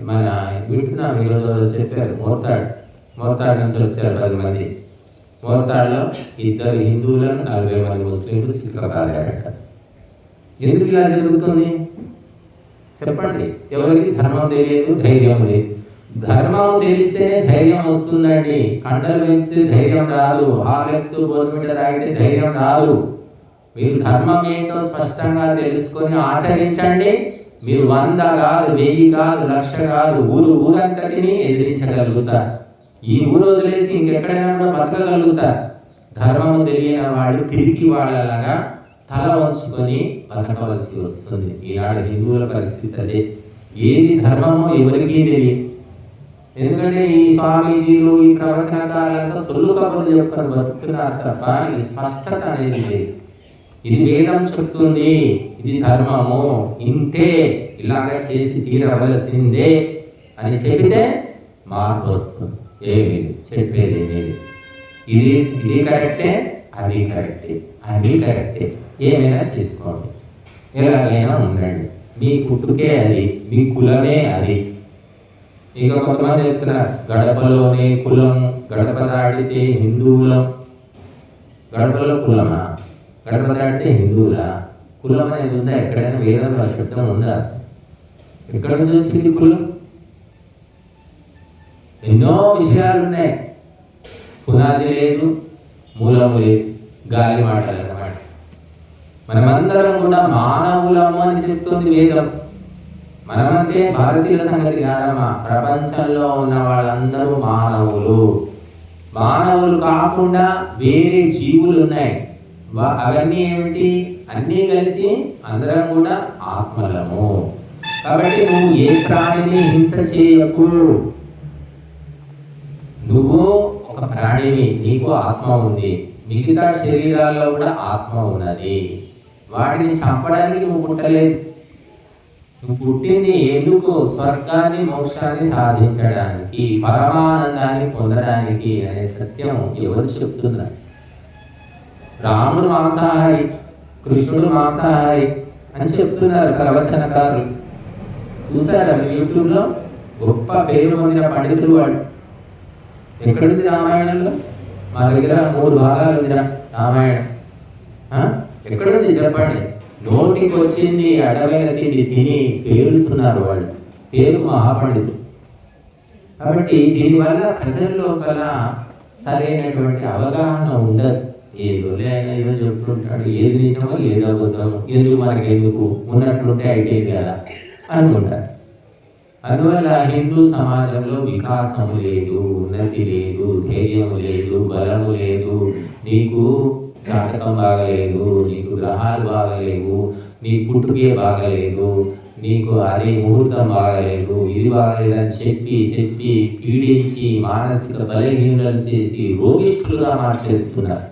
Speaker 1: మన వింటున్నాం, ఈరోజు చెప్పారు మోర్తాడు నుంచి వచ్చారు 10 మంది. మోర్తాడులో 2 హిందువులను 40 మంది ముస్లింలు చిత్రకారారట. ఎందుకు ఇలా జరుగుతుంది చెప్పండి? ఎవరికి ధర్మం తెలియదు, ధైర్యం లేదు. ధర్మం తెలిస్తేనే ధైర్యం వస్తుందండి. కండలు పెంచితే ధైర్యం రాదు, హార్లెక్స్ బోర్మిట తాగితే ధైర్యం రాదు. మీరు ధర్మం ఏంటో స్పష్టంగా తెలుసుకొని ఆచరించండి. మీరు 100 కాదు, 1000 కాదు, 1,00,000 కాదు, ఊరంతటిని ఎదిరించగలుగుతారు. ఈ ఊరు వదిలేసి ఇంకెక్కడైనా కూడా బతకగలుగుతారు. ధర్మం తెలియని వాళ్ళు పిరికి వాళ్ళలాగా తల వంచుకొని బతకవలసి వస్తుంది. ఈనాడు హిందువుల పరిస్థితి అదే. ఏది ధర్మమో ఎవరికీ తెలియదు. ఎందుకంటే ఈ స్వామీజీలు, ఈ ప్రవచనకాలంతో సొల్లు కబుర్లు చెప్పుకొని బతుకుతున్నారు తప్ప ఈ స్పష్టత అనేది లేదు. ఇది వేదం చెప్తుంది, ఇది ధర్మము, ఇంతే, ఇలాగే చేసి తీరవలసిందే అని చెబితే మార్పు వస్తుంది. ఏమి చెప్పేది ఏమేది, ఇది కరెక్టే, అది కరెక్టే, అది కరెక్టే, ఏమైనా చేసుకోండి, ఎలాగైనా ఉండండి, మీ పుట్టుకే అది, మీ కులమే అది. ఇంకా కొంతమంది చెప్తున్నారు గడపలోనే కులం, గడప దాటితే హిందువులం. గడపలో కులమా? గడప దాటితే హిందువులా? కులం అనేది ఉందా? ఎక్కడైనా వేదంలో శబ్దం ఉందా? ఎక్కడ నుంచి వచ్చింది కులం? ఎన్నో విషయాలు ఉన్నాయి. పునాది లేదు, మూలము లేదు, గాలి మాటలు అన్నమాట. మనమందరం కూడా మానవులము అని చెప్తుంది వేదం. మనమంటే భారతీయుల సంగతి కాదమ్మా, ప్రపంచంలో ఉన్న వాళ్ళందరూ మానవులు. మానవులు కాకుండా వేరే జీవులు ఉన్నాయి. అవన్నీ ఏమిటి? అన్నీ కలిసి అందరం కూడా ఆత్మలము. కాబట్టి నువ్వు ఏ ప్రాణిని హింస చేయకు. నువ్వు ఒక ప్రాణిని, నీకు ఆత్మ ఉంది, మిగతా శరీరాల్లో కూడా ఆత్మ ఉన్నది. వాటిని చంపడానికి నువ్వు పుట్టలేదు. నువ్వు పుట్టింది ఎందుకు? స్వర్గాన్ని, మోక్షాన్ని సాధించడానికి, పరమానందాన్ని పొందడానికి అనే సత్యం ఎవరు చెప్తున్నారు? రాముడు మాంసాహారి, కృష్ణుడు మాంసాహారి అని చెప్తున్నారు ప్రవచనకారులు. చూసారా మీరు యూట్యూబ్లో? గొప్ప పేరు పొందిన పండితులు వాళ్ళు. ఎక్కడుంది రామాయణంలో? మా దగ్గర 3 భాగాలు ఉంది రామాయణం. ఎక్కడుంది చెప్పండి? నోటికి వచ్చింది అడవైన తిండి తిని పేరుతున్నారు వాళ్ళు, పేరు మహాపండితులు. కాబట్టి దీనివల్ల ప్రజల్లో గల సరైనటువంటి అవగాహన ఉండదు. ఏదో అయినా ఏదో చెప్తుంటాడు, ఏది నిజమో ఏదో అబద్ధమో, ఎందుకు మనకి, ఎందుకు ఉన్నట్లుంటే అయిపోయింది కదా అనుకుంటారు. అందువల్ల హిందూ సమాజంలో వికాసము లేదు, ఉన్నతి లేదు, ధైర్యము లేదు, బలము లేదు. నీకు జాతకం బాగలేదు, నీకు గ్రహాలు బాగలేవు, నీ పుట్టుకే బాగలేదు, నీకు అదే ముహూర్తం బాగలేదు, ఇది బాగలేదని చెప్పి చెప్పి పీడించి మానసిక బలహీనలను చేసి రోగిష్ఠులుగా మార్చేస్తున్నారు.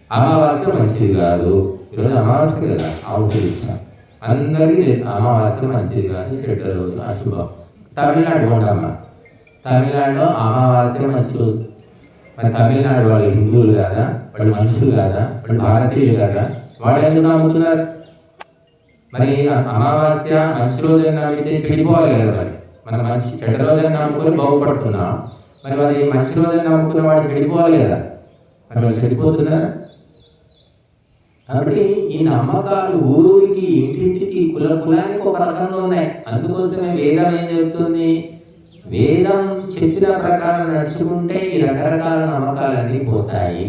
Speaker 1: అమావాస్య మంచిది కాదు. ఈరోజు అమావాస్య కదా, అవతరించాం అందరికీ తెలుసు. అమావాస్య మంచిది కాదు, చెడ్డ రోజు, అశుభం. తమిళనాడు ఉండమ్మా, తమిళనాడులో అమావాస్య మంచి రోజు. మరి తమిళనాడు వాళ్ళు హిందువులు కాదా? వాళ్ళు మనుషులు కాదా? వాళ్ళు భారతీయులు కాదా? వాళ్ళు ఎందుకు నమ్ముతున్నారు? మరి అమావాస్య మంచి రోజు నమ్మితే చెడిపోవాలి కదా. మరి మన మంచి చెడ్డ రోజుని నమ్ముకొని బాగుపడుతున్నాం. మరి అది మంచి రోజుని నమ్ముకున్న వాడు చెడిపోవాలి కదా. మరి వాళ్ళు చెడిపోతున్నారా? కాబట్టి ఈ నమ్మకాలు ఊరికి ఇంటింటికి కులానికి ఒక రకంగా ఉన్నాయి. అందుకోసమే వేదం ఏం చెబుతుంది, వేదం చెప్పిన ప్రకారం నడుచుకుంటే ఈ రకరకాల నమ్మకాలన్నీ పోతాయి.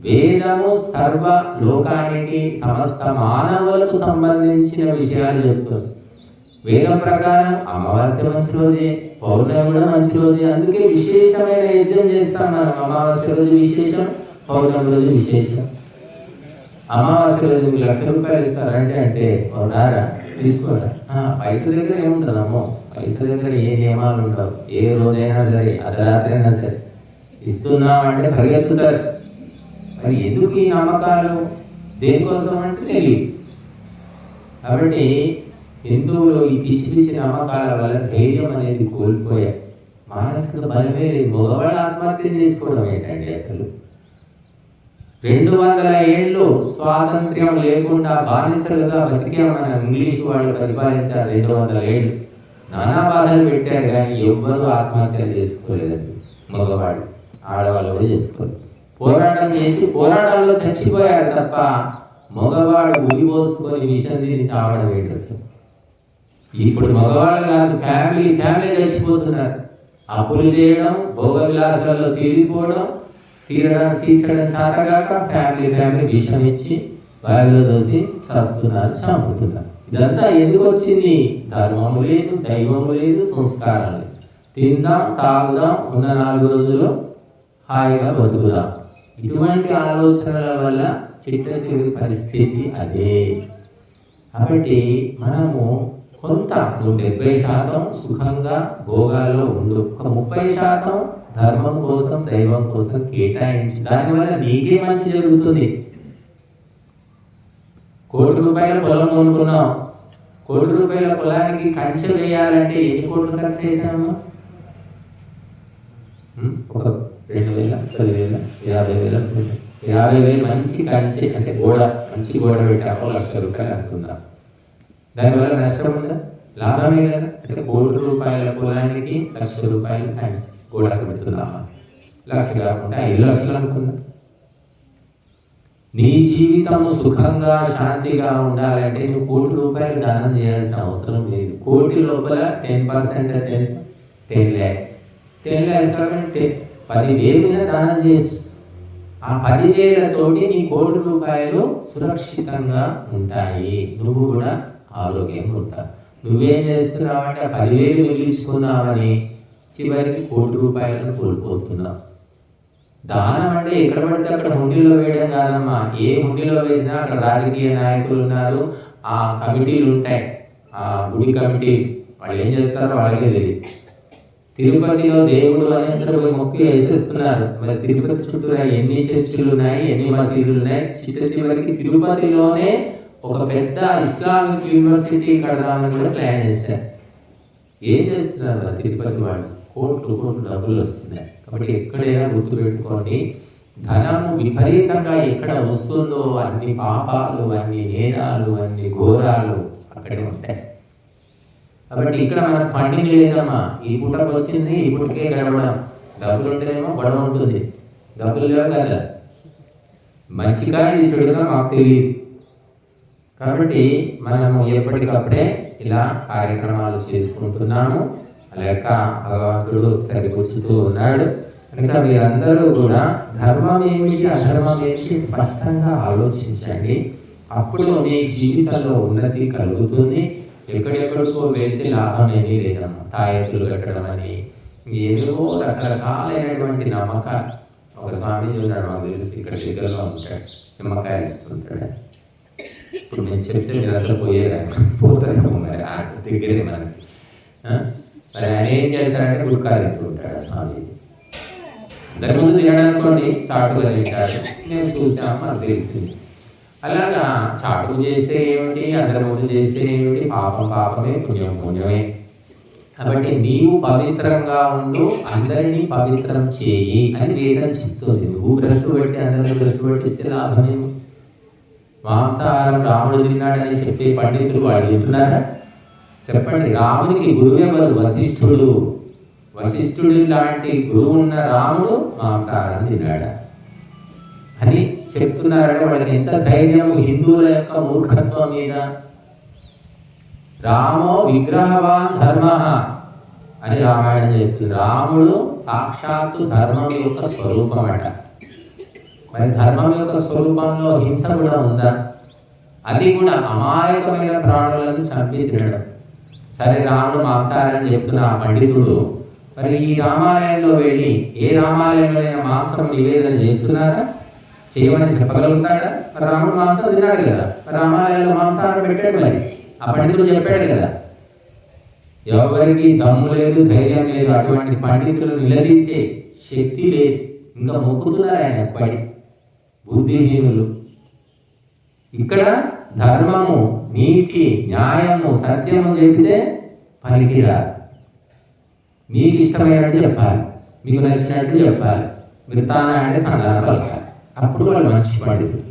Speaker 1: వేదము సర్వ లోకానికి సమస్త మానవులకు సంబంధించిన విషయాలు చెప్తుంది. వేదం ప్రకారం అమావాస్య మంచి రోజే, పౌర్ణమి కూడా మంచి రోజే. అందుకే విశేషమైన యజ్ఞం చేస్తాం మనం. అమావాస్య రోజు విశేషం, పౌర్ణమి రోజు విశేషం. అమావాస్య రోజు మీకు 1,00,000 రూపాయలు ఇస్తారంటే అంటే రారా తీసుకోరా, పైస దగ్గర ఏముంటుందమ్మో, పైస దగ్గర ఏ నియమాలు ఉండవు. ఏ రోజైనా సరే, అర్ధరాత్రి అయినా సరే ఇస్తున్నామంటే పరిగెత్తుతారు. మరి ఎందుకు ఈ నమ్మకాలు, దేనికోసం అంటే తెలియదు. కాబట్టి హిందువులు ఈ పిచ్చి పిచ్చి నమ్మకాల వల్ల ధైర్యం అనేది కోల్పోయాయి. మానసిక బలమే లేదు. మగవాళ్ళు ఆత్మహత్య చేసుకోవడం ఏంటండి అసలు? 200 ఏళ్ళు స్వాతంత్ర్యం లేకుండా బానిసలుగా బతికే మన ఇంగ్లీష్ వాళ్ళు పరిపాలించారు. 200 ఏళ్ళు నానా బాధలు పెట్టారు, కానీ ఎవ్వరూ ఆత్మహత్యలు చేసుకోలేదండి. మగవాళ్ళు, ఆడవాళ్ళు కూడా చేసుకోలేదు. పోరాటం చేసి పోరాటంలో చచ్చిపోయారు తప్ప మగవాడు ఉరి పోసుకొని విషం తీసి చావడం ఏంటి అసలు? ఇప్పుడు మగవాళ్ళు కాదు, ఫ్యామిలీ చచ్చిపోతున్నారు. అప్పులు చేయడం, భోగ విలాసాల్లో తీరిపోవడం, తీర్చడం చాతగాక ఫ్యామిలీ విషం ఇచ్చి వారిలో దోసి చస్తున్నారు, చంపుతున్నారు. ఇదంతా ఎందుకు వచ్చింది? ధర్మము లేదు, దైవము లేదు, సంస్కారం లేదు. తిందాం, తాగుదాం, ఉన్న 4 రోజులు హాయిగా బతుకుదాం. ఇటువంటి ఆలోచనల వల్ల చిట్ట పరిస్థితి అదే. కాబట్టి మనము కొంత 70% సుఖంగా భోగాల్లో ఉండు, ఒక 30% ధర్మం కోసం, దైవం కోసం కేటాయించు. దానివల్ల నీకే మంచి జరుగుతుంది. 1,00,00,000 రూపాయల పొలం కొనుక్కున్నాం. 1,00,00,000 రూపాయల పొలానికి కంచె వేయాలంటే ఎన్ని కోట్లు ఖర్చు అవుతామా? ఒక 2,000, 10,000, 50,000, 50,000 మంచి కంచె అంటే మంచి గోడ పెట్టామో 1,00,000 రూపాయలు అనుకుందాం. దానివల్ల నష్టం ఉందా? లాభమే కదా. అంటే 1,00,00,000 రూపాయల పొలానికి 1,00,000 రూపాయలు కంచె గోడకు పెడుతున్నామా? 1,00,000 కాకుండా 5,00,000 అనుకుందాం. నీ జీవితం సుఖంగా శాంతిగా ఉండాలంటే నువ్వు 1,00,00,000 రూపాయలు దానం చేయాల్సిన అవసరం లేదు. 1,00,00,000 లోపల 10% అంటే 10 lakhs. 10 lakhs కాబట్టి 10,000 దానం చేయొచ్చు. ఆ 10,000తోటి నీ 1,00,00,000 రూపాయలు సురక్షితంగా ఉంటాయి. నువ్వు కూడా ఆరోగ్యంగా ఉంటావు. నువ్వేం చేస్తున్నావు అంటే 10,000 మిగిలించుకున్నావని చివరికి 1,00,00,000 రూపాయలను కోల్పోతున్నావు. దానం అంటే ఎక్కడ పడితే అక్కడ హుండీలో వేయడం కాదమ్మా. ఏ హుండీలో వేసినా అక్కడ రాజకీయ నాయకులు ఉన్నారు, ఆ కమిటీలు ఉంటాయి, ఆ గుడి కమిటీ, వాళ్ళు ఏం చేస్తారో వాళ్ళకే తెలియదు. తిరుపతిలో దేవుడు అని అందరూ మొక్కి వేసేస్తున్నారు. మరి తిరుపతి చుట్టూ ఎన్ని చర్చిలు ఉన్నాయి, ఎన్ని మసీదులు ఉన్నాయి. చివరికి తిరుపతిలోనే ఒక పెద్ద ఇస్లామిక్ యూనివర్సిటీ కడదామని కూడా ప్లాన్ చేశారు. ఏం చేస్తున్నారు తిరుపతి వాళ్ళు? కోట్లు డబ్బులు వస్తున్నాయి. కాబట్టి ఎక్కడైనా గుర్తుపెట్టుకోండి, ధనము విపరీతంగా ఎక్కడ వస్తుందో అన్ని పాపాలు, అన్ని నేరాలు, అన్ని ఘోరాలు అక్కడే ఉంటాయి. కాబట్టి ఇక్కడ మనకు ఫండింగ్ లేదమ్మా. ఈ పూటకు వచ్చింది, ఈ పూటకే గడవడం. డబ్బులు ఉంటేనేమో గొడవ ఉంటుంది, డబ్బులు లేవు కదా. మంచిగా ఇది చెడుగా మాకు తెలియదు. కాబట్టి మనము ఎప్పటికప్పుడే ఇలా కార్యక్రమాలు చేసుకుంటున్నాము. లేక భగవంతుడు సరిపుచ్చుతూ ఉన్నాడు. కనుక మీరందరూ కూడా ధర్మం ఏమిటి, అధర్మం ఏమిటి స్పష్టంగా ఆలోచించండి. అప్పుడు మీ జీవితంలో ఉన్నతి కలుగుతుంది. ఎక్కడెక్కడికో వెళ్తే లాభం ఏమీ లేదమ్మా. తాయెత్తులు కట్టడం అని ఏదో రకరకాలైనటువంటి నమ్మకాలు. ఒక స్వామి ఉన్నాడు, మాకు తెలిసి ఇక్కడ దగ్గరలో ఉంటాడు, నిమ్మకాయలు ఇస్తుంటాడు. ఇప్పుడు నేను చెప్తే మీరంతా పోతాను మరి ఆ దగ్గరే మనకి. మరి ఆయన ఏం చేస్తాడంటే గుడ్కాలు తింటుంటాడు స్వామి. అందరి ముందు తినడానుకోండి, చాటుగా తింటాడు. నేను చూసాము, నాకు తెలిసింది. అలాగా చాటు చేస్తే ఏమిటి, అందరి ముందు చేస్తే ఏమిటి, పాపమే, పుణ్యమే. కాబట్టి నీవు పవిత్రంగా ఉండు, అందరినీ పవిత్రం చేయి అని వేదం చెప్తుంది. నువ్వు భ్రష్టు పెట్టి అందరినీ భ్రష్టు పెట్టిస్తే లాభమేమి? మాంసాహారం రాముడు తిన్నాడని చెప్పే పండితులు వాళ్ళు తింటున్నారా? చెప్పండి. రామునికి గురువు ఎవరు? వశిష్ఠుడు. వశిష్ఠుడు లాంటి గురువు ఉన్న రాముడు మాంసాహారం తిన్నాడా అని చెప్తున్నారంటే వాళ్ళకి ఎంత ధైర్యము హిందువుల యొక్క మూర్ఖత్వం మీద. రామో విగ్రహవాన్ ధర్మ అని రామాయణం చెప్తుంది. రాముడు సాక్షాత్తు ధర్మం యొక్క స్వరూపం అట. మరి ధర్మం యొక్క స్వరూపంలో హింస కూడా ఉందా? అది కూడా అమాయకమైన ప్రాణులను చంపి తినడం. సరే, రాముడు మాంసాహారం చెప్తున్న ఆ పండితుడు మరి ఈ రామాలయంలో వెళ్ళి ఏ రామాలయంలో మాంసం నివేదన చేస్తున్నారా? చేయమని చెప్పగలుగుతాడా? మరి రాముడు మాంసం తిన్నాడు కదా, మరి రామాలయంలో మాంసాహారం పెట్టాడు. మరి ఆ పండితుడు చెప్పాడు కదా. ఎవరికి దమ్ము లేదు, ధైర్యం లేదు, అటువంటి పండితులను నిలదీసే శక్తి లేదు. ఇంకా మొక్కుతున్నారు ఆయన పడి బుద్ధిహీనులు. ఇక్కడ ధర్మము, నీతి, న్యాయము, సత్యము చెబితే పనికిరాదు. మీకు ఇష్టమైనట్టు చెప్పాలి, మీకు నచ్చినట్టు చెప్పాలి. మీరు తానా అంటే తండాన పలకాలి. అప్పుడు వాళ్ళు మంచి పండితులు.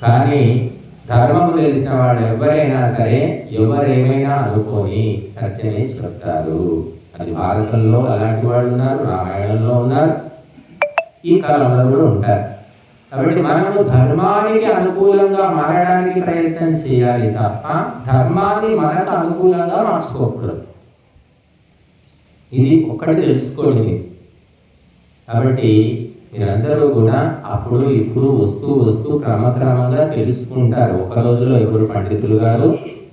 Speaker 1: కానీ ధర్మము తెలిసిన వాళ్ళు ఎవరైనా సరే ఎవరేమైనా అనుకొని సత్యమే చెప్తారు. అది భారతంలో అలాంటి వాళ్ళు ఉన్నారు, రామాయణంలో ఉన్నారు, ఈ కాలంలో కూడా ఉంటారు. కాబట్టి మనము ధర్మానికి అనుకూలంగా మారడానికి ప్రయత్నం చేయాలి తప్ప ధర్మాన్ని మనకు అనుకూలంగా మార్చుకోకూడదు. ఇది ఒక్కటి తెలుసుకోండి. కాబట్టి మీరందరూ కూడా అప్పుడు ఇప్పుడు వస్తూ క్రమక్రమంగా తెలుసుకుంటారు. ఒక రోజులో ఎవరు పండితులు గారు,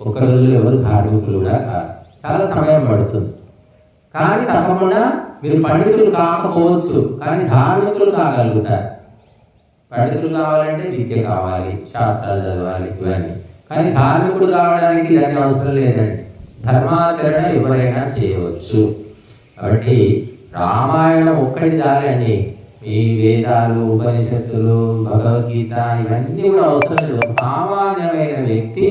Speaker 1: ఒక రోజులో ఎవరు ధార్మికులు కూడా కాదు. చాలా సమయం పడుతుంది. కానీ తప్పకుండా మీరు పండితులు కాకపోవచ్చు, కానీ ధార్మికులు కాగలుగుతారు. పండితులు కావాలంటే విద్య కావాలి, శాస్త్రాలు చదవాలి, ఇవన్నీ. కానీ ధార్మికుడు కావడానికి దాని అవసరం లేదండి. ధర్మాచరణ ఎవరైనా చేయవచ్చు. కాబట్టి రామాయణం ఒక్కటి చాలండి. ఈ వేదాలు, ఉపనిషత్తులు, భగవద్గీత ఇవన్నీ కూడా అవసరం లేదు. సామాన్యమైన వ్యక్తి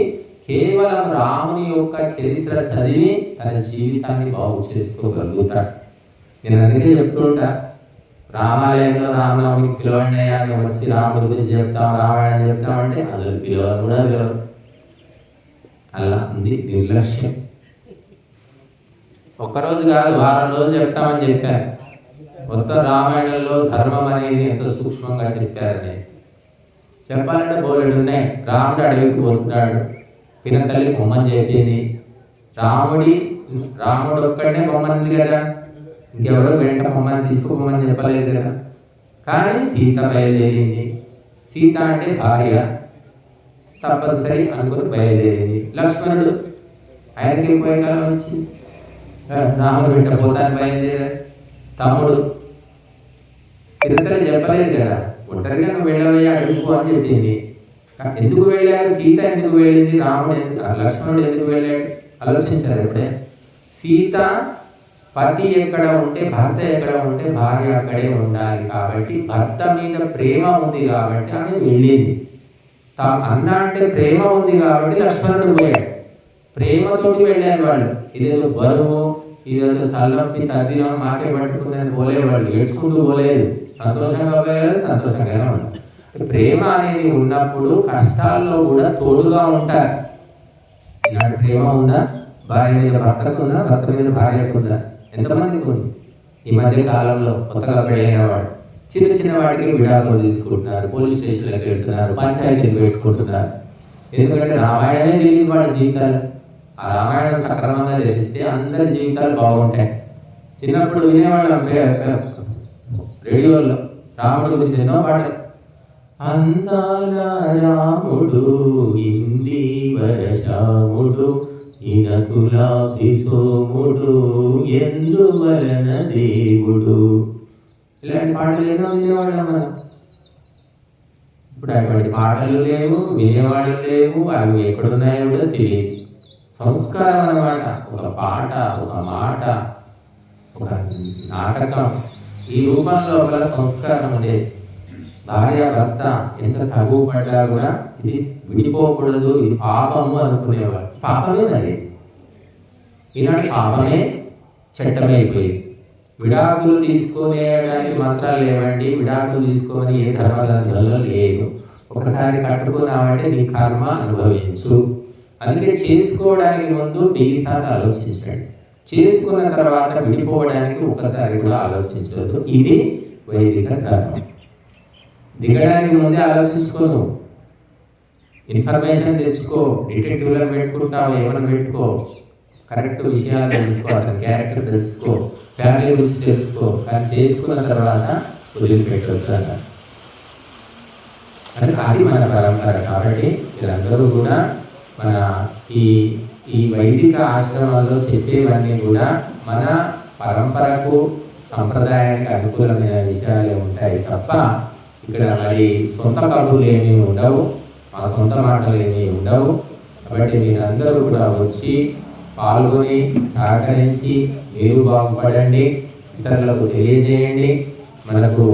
Speaker 1: కేవలం రాముని యొక్క చరిత్ర చదివి తన జీవితాన్ని బాగు చేసుకోగలుగుతాడు. నేను అందుకే చెప్తుంటా, రామాలయంలో రామనవమికి పిలవండి అయ్యా, మేము వచ్చి రాముడి గురించి చెప్తాం, రామాయణం చెప్తామంటే అందులో పిలవరు కూడా పిలవరు. అలా ఉంది నిర్లక్ష్యం. ఒక్కరోజు కాదు, వారం రోజులు చెప్తామని చెప్పారు. మొత్తం రామాయణంలో ధర్మం అనేది ఎంతో సూక్ష్మంగా చెప్పారని చెప్పాలంటే బోలెడు ఉన్నాయి. రాముడు అడవికి పోతున్నాడు, పినతల్లి బొమ్మని చెప్పింది. రాముడు ఒక్కడనే బొమ్మని కదా, ఇంకెవరో వెంట బొమ్మని తీసుకోమని చెప్పలేదు కదా. కానీ సీత బయలుదేరింది. సీత అంటే భార్య, తప్పనిసరి అనుకుని బయలుదేరింది. లక్ష్మణుడు ఆయనకి పోయే కాలం వచ్చింది, రాముడు వెంట పోతాను బయలుదేరారు. తమ్ముడు పినతల్లి చెప్పలేదు కదా, ఒంటరిగా నువ్వు వెళ్ళవయ్యా అడుగుకో అని చెప్పింది. ఎందుకు వెళ్ళారు? సీత ఎందుకు వెళ్ళింది? రాముడు ఎందుకు, లక్ష్మణుడు ఎందుకు వెళ్ళాడు? ఆలోచించారు ఎప్పుడే? సీత పతి ఎక్కడ ఉంటే భర్త ఎక్కడ ఉంటే భార్య అక్కడే ఉండాలి. కాబట్టి భర్త మీద ప్రేమ ఉంది కాబట్టి ఆమె వెళ్ళింది. అన్న అంటే ప్రేమ ఉంది కాబట్టి లక్ష్మణుడు పోయాడు. ప్రేమతోటి వెళ్ళారు వాళ్ళు. ఇదేదో బరువు, ఇదేదో తలనొప్పి తద్దినం మాకే పట్టుకునేది పోలేవాళ్ళు. ఏడ్చుకుంటూ పోలేదు, సంతోషంగా పోయారు, సంతోషంగానే ఉంటారు. ప్రేమ అనేది ఉన్నప్పుడు కష్టాల్లో కూడా తోడుగా ఉంటారు. ఇలాంటి ప్రేమ ఉందా? భార్య మీద భర్తకు ఉందా? భర్త మీద భార్యకు ఉందా? ఎంతమందికి ఉంది? ఈ మధ్య కాలంలో కొత్తగా పెళ్ళైన వాడు చిన్న వాటికి విడాకులు తీసుకుంటున్నారు, పోలీస్ స్టేషన్లకు వెళ్తున్నారు, పంచాయతీలు పెట్టుకుంటున్నారు. ఎందుకంటే రామాయణమే తెలియదు వాళ్ళ జీవితాలు. ఆ రామాయణం సక్రమంగా తెలిస్తే అందరి జీవితాలు బాగుంటాయి. చిన్నప్పుడు వినేవాళ్ళం రేడియోలో రాముడి గురించి ఎన్నో పాటలు. అందాల రాముడు ఇందీవర శ్యాముడు ఇనకులాభి సోముడు ఎందువలన దేవుడు, ఇలాంటి పాటలు ఎన్నో వినేవాళ్ళం మనం. ఇప్పుడు అటువంటి పాటలు లేవు, వినేవాళ్ళు లేవు, అవి ఎక్కడున్నాయో కూడా తెలియదు. సంస్కారం అన్నమాట. ఒక పాట, ఒక మాట, ఒక నాటకం, ఈ రూపంలో ఒక సంస్కారం ఉండేది. భార్య భర్త ఎంత తగువ పడ్డా కూడా ఇది విడిపోకూడదు, ఇది పాపము అనుకునేవాడు. పాపమే అది. ఈనాటి పాపమే చట్టమైపోయింది. విడాకులు తీసుకునేయడానికి మంత్రాలు లేవండి, విడాకులు తీసుకొని ఏ ధర్మగ్రంథంలో లేదు. ఒకసారి కట్టుకున్నామంటే నీ కర్మ అనుభవించు. అందుకే చేసుకోవడానికి ముందు 1000 సార్లు ఆలోచించండి. చేసుకున్న తర్వాత విడిపోవడానికి ఒకసారి కూడా ఆలోచించవద్దు. ఇది వైదిక ధర్మం. దిగడానికి ముందే ఆలోచించుకోను, ఇన్ఫర్మేషన్ తెచ్చుకో, డిటెక్టివ్లను పెట్టుకుంటావు, ఏమైనా పెట్టుకో, కరెక్ట్ విషయాలు తెలుసుకో, అతని క్యారెక్టర్ తెలుసుకో, ఫ్యామిలీ గురించి తెలుసుకో, కానీ చేసుకున్న తర్వాత వదిలిపెట్టవచ్చు అన్నారు. అంటే అది మన పరంపర. కాబట్టి మీరందరూ కూడా మన ఈ వైదిక ఆశ్రమాల్లో చెప్పేవన్నీ కూడా మన పరంపరకు సంప్రదాయానికి అనుకూలమైన విషయాలే ఉంటాయి తప్ప ఇక్కడ మరి సొంత కబుర్లు ఏమీ ఉండవు, మా సొంత మాటలు ఏమీ ఉండవు. కాబట్టి మీరందరూ కూడా వచ్చి పాల్గొని సహకరించి మీరు బాగుపడండి, ఇతరులకు తెలియజేయండి. మనకు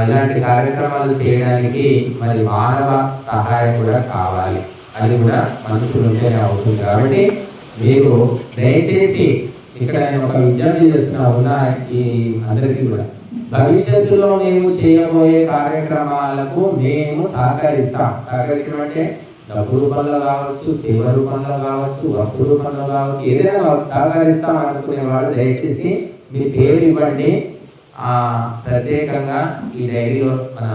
Speaker 1: ఇలాంటి కార్యక్రమాలు చేయడానికి మరి మానవ సహాయం కూడా కావాలి, అది కూడా మనుషులు ఉంటేనే అవుతుంది. కాబట్టి మీరు దయచేసి ఇక్కడ నేను ఒక విజ్ఞప్తి చేస్తున్నా ఈ అందరికీ కూడా, భవిష్యత్తులో మేము చేయబోయే కార్యక్రమాలకు మేము సహకరిస్తాం. సహకరించడం అంటే డబ్బు రూపంలో కావచ్చు, సేవ రూపంలో కావచ్చు, వస్తు రూపంలో కావచ్చు, ఏదైనా సహకరిస్తాం అనుకునే వాళ్ళు దయచేసి మీ పేరు ఇవ్వండి. ప్రత్యేకంగా ఈ డైరీలో మన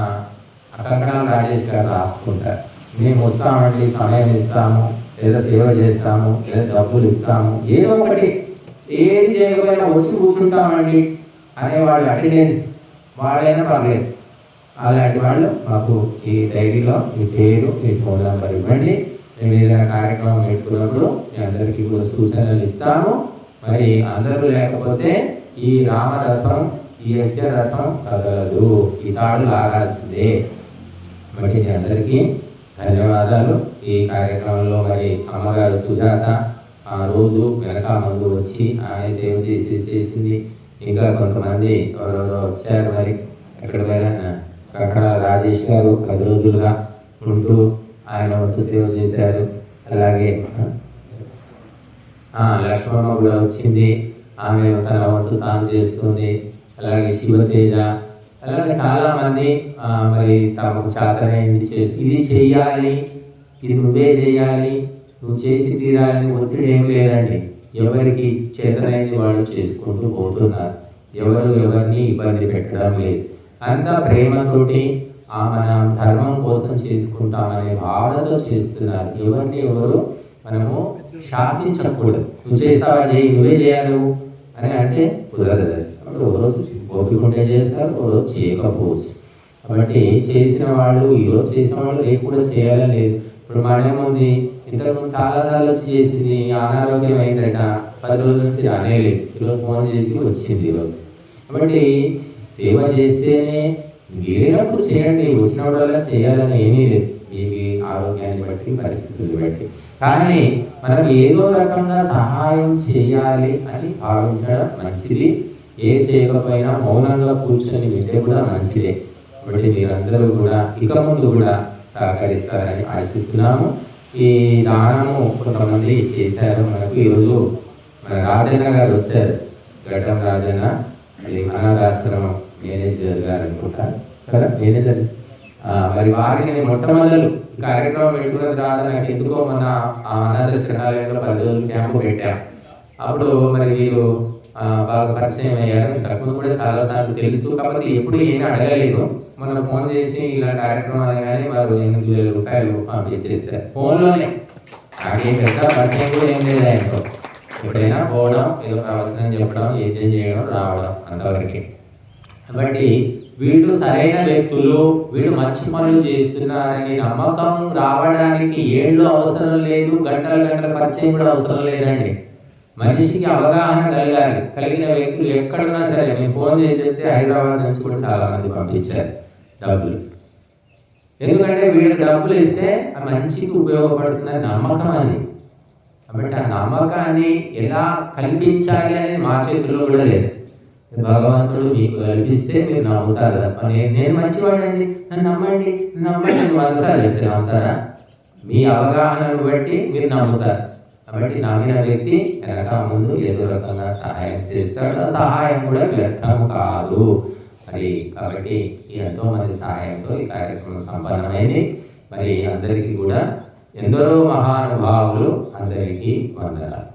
Speaker 1: కంకణం రాజేష్ గారు రాసుకుంటారు. మేము వస్తామండి, సమయం ఇస్తాము, లేదా సేవ చేస్తాము, లేదా డబ్బులు ఇస్తాము, ఏదో ఒకటి, ఏది చేయకపోయినా వచ్చి కూర్చుంటామండి అనేవాళ్ళు అటెండెన్స్ వాళ్ళైనా పర్లేదు. అలాంటి వాళ్ళు మాకు ఈ డైరీలో మీ పేరు, మీ ఫోన్ నెంబర్ ఇవ్వండి. మేము ఏదైనా కార్యక్రమం పెట్టుకున్నప్పుడు మీ అందరికీ కూడా సూచనలు ఇస్తాము. మరి అందరూ లేకపోతే ఈ రామరథం, ఈ యజ్ఞరథం కదలదు, ఈ తాడు లాగాల్సిందే. కాబట్టి మీ అందరికీ ధన్యవాదాలు. ఈ కార్యక్రమంలో మరి అమ్మగారు సుజాత ఆ రోజు వెనక ముందు వచ్చి ఆయన సేవ చేసింది. ఇంకా కొంతమంది ఎవరెవరో వచ్చారు, మరి ఎక్కడ పోయినా అక్కడ రాజేష్ గారు 10 రోజులుగా ఉంటూ ఆయన వంతు సేవ చేశారు. అలాగే లక్ష్మమ్మ కూడా వచ్చింది, ఆమె తన వంతు తాను చేస్తుంది. అలాగే శివతేజ, అలాగే చాలామంది మరి తమకు చాతనైంది చేసి ఇది చెయ్యాలి, ఇది నువ్వే చేయాలి, నువ్వు చేసి తీరాలని ఒత్తిడి ఏం లేదండి. ఎవరికి చేతనైంది వాళ్ళు చేసుకుంటూ పోతున్నారు, ఎవరు ఎవరిని ఇబ్బంది పెట్టడం లేదు. అంతా ప్రేమతోటి మనం ధర్మం కోసం చేసుకుంటామనే భావనతో చేస్తున్నారు. ఎవరిని ఎవరు మనము శాసించకూడదు. నువ్వు చేస్తావా, చేయి, నువ్వే చేయాలి అని అంటే కుదరదు. అప్పుడు ఓ రోజు ఓపికంటే చేస్తారు, ఓ రోజు చేయకపోవచ్చు. కాబట్టి చేసిన వాళ్ళు, ఈరోజు చేసిన వాళ్ళు రేపు కూడా చేయాలని లేదు. ఇప్పుడు మనమేముంది, ఇంతకుముందు చాలాసార్లు వచ్చి చేసింది, అనారోగ్యం అయిందట, 10 రోజుల నుంచి అనేలేదు, ఈరోజు ఫోన్ చేసి వచ్చింది ఈరోజు. కాబట్టి సేవ చేస్తేనే లేనప్పుడు చేయండి, వచ్చినప్పుడల్లా చేయాలని ఏమీ లేదు, మీ ఆరోగ్యాన్ని బట్టి, పరిస్థితులు బట్టి. కానీ మనం ఏదో రకంగా సహాయం చేయాలి అని భావించడం మంచిది. ఏ చేయకపోయినా మౌనంగా కూర్చొని వింటే కూడా మంచిదే. కాబట్టి మీరందరూ కూడా ఇక ముందు కూడా సహకరిస్తారని ఆశిస్తున్నాము. ఈ దానము కొంతమంది చేశారు. మనకు ఈరోజు మన రాజన్న గారు వచ్చారు, గడ్డం రాజన్న, అది అనాథాశ్రమం మేనేజర్ గారు అనుకుంటా కదా, మేనేజర్. మరి వారిని నేను మొట్టమొదలు కార్యక్రమం పెట్టుకున్న తర్వాత నాకు ఎందుకో మన అనాథ శరణాలయంలో 10 రోజులు క్యాంపు పెట్టాం. అప్పుడు మరి వీళ్ళు బాగా పరిచయం అయ్యారు. ఇంతకుముందు కూడా చాలాసార్లు తెలుసు, కాబట్టి ఎప్పుడు ఏమీ అడగలేదు. మనం ఫోన్ చేసి ఇలా కార్యక్రమాలు కానీ వారు 8,000 రూపాయలు పంపించేస్తారు ఫోన్లోనే. నాకేం పెద్ద పరిచయం కూడా ఏం లేదు ఆయనతో. ఎప్పుడైనా పోవడం, ఏదో ప్రవచనం చెప్పడం, యజ్ఞం చేయడం, రావడం, అంతవరకే. కాబట్టి వీళ్ళు సరైన వ్యక్తులు, వీళ్ళు మంచి పనులు చేస్తున్నారని నమ్మకం రావడానికి ఏళ్ళు అవసరం లేదు, గంటల పరిచయం కూడా అవసరం లేదండి. మనిషికి అవగాహన కలగాలి. కలిగిన వ్యక్తులు ఎక్కడున్నా సరే, మేము ఫోన్ చేసి చెప్తే హైదరాబాద్ నుంచి కూడా చాలా మంది పంపించారు డబ్బులు. ఎందుకంటే వీళ్ళు డబ్బులు ఇస్తే ఆ మనిషికి ఉపయోగపడుతుందని నమ్మకం అది. కాబట్టి ఆ నమ్మకాన్ని ఎలా కల్పించాలి అనేది మా చేతుల్లో కూడా లేదు. భగవంతుడు మీకు కల్పిస్తే మీరు నమ్ముతారు తప్ప నేను మంచివాడండి, నన్ను నమ్మండి, నమ్మండి 100 సార్లు చెప్తే నమ్ముతారా? మీ అవగాహనను బట్టి మీరు నమ్ముతారు. కాబట్టి నమ్మిన వ్యక్తి వెనక ముందు ఏదో రకంగా సహాయం చేస్తాడు. సహాయం కూడా వ్యర్థం కాదు. మరి కాబట్టి ఎంతో మంది సహాయంతో ఈ కార్యక్రమం సంపన్నమైంది. మరి అందరికీ కూడా ఎందరో మహానుభావులు, అందరికీ వందనాలు.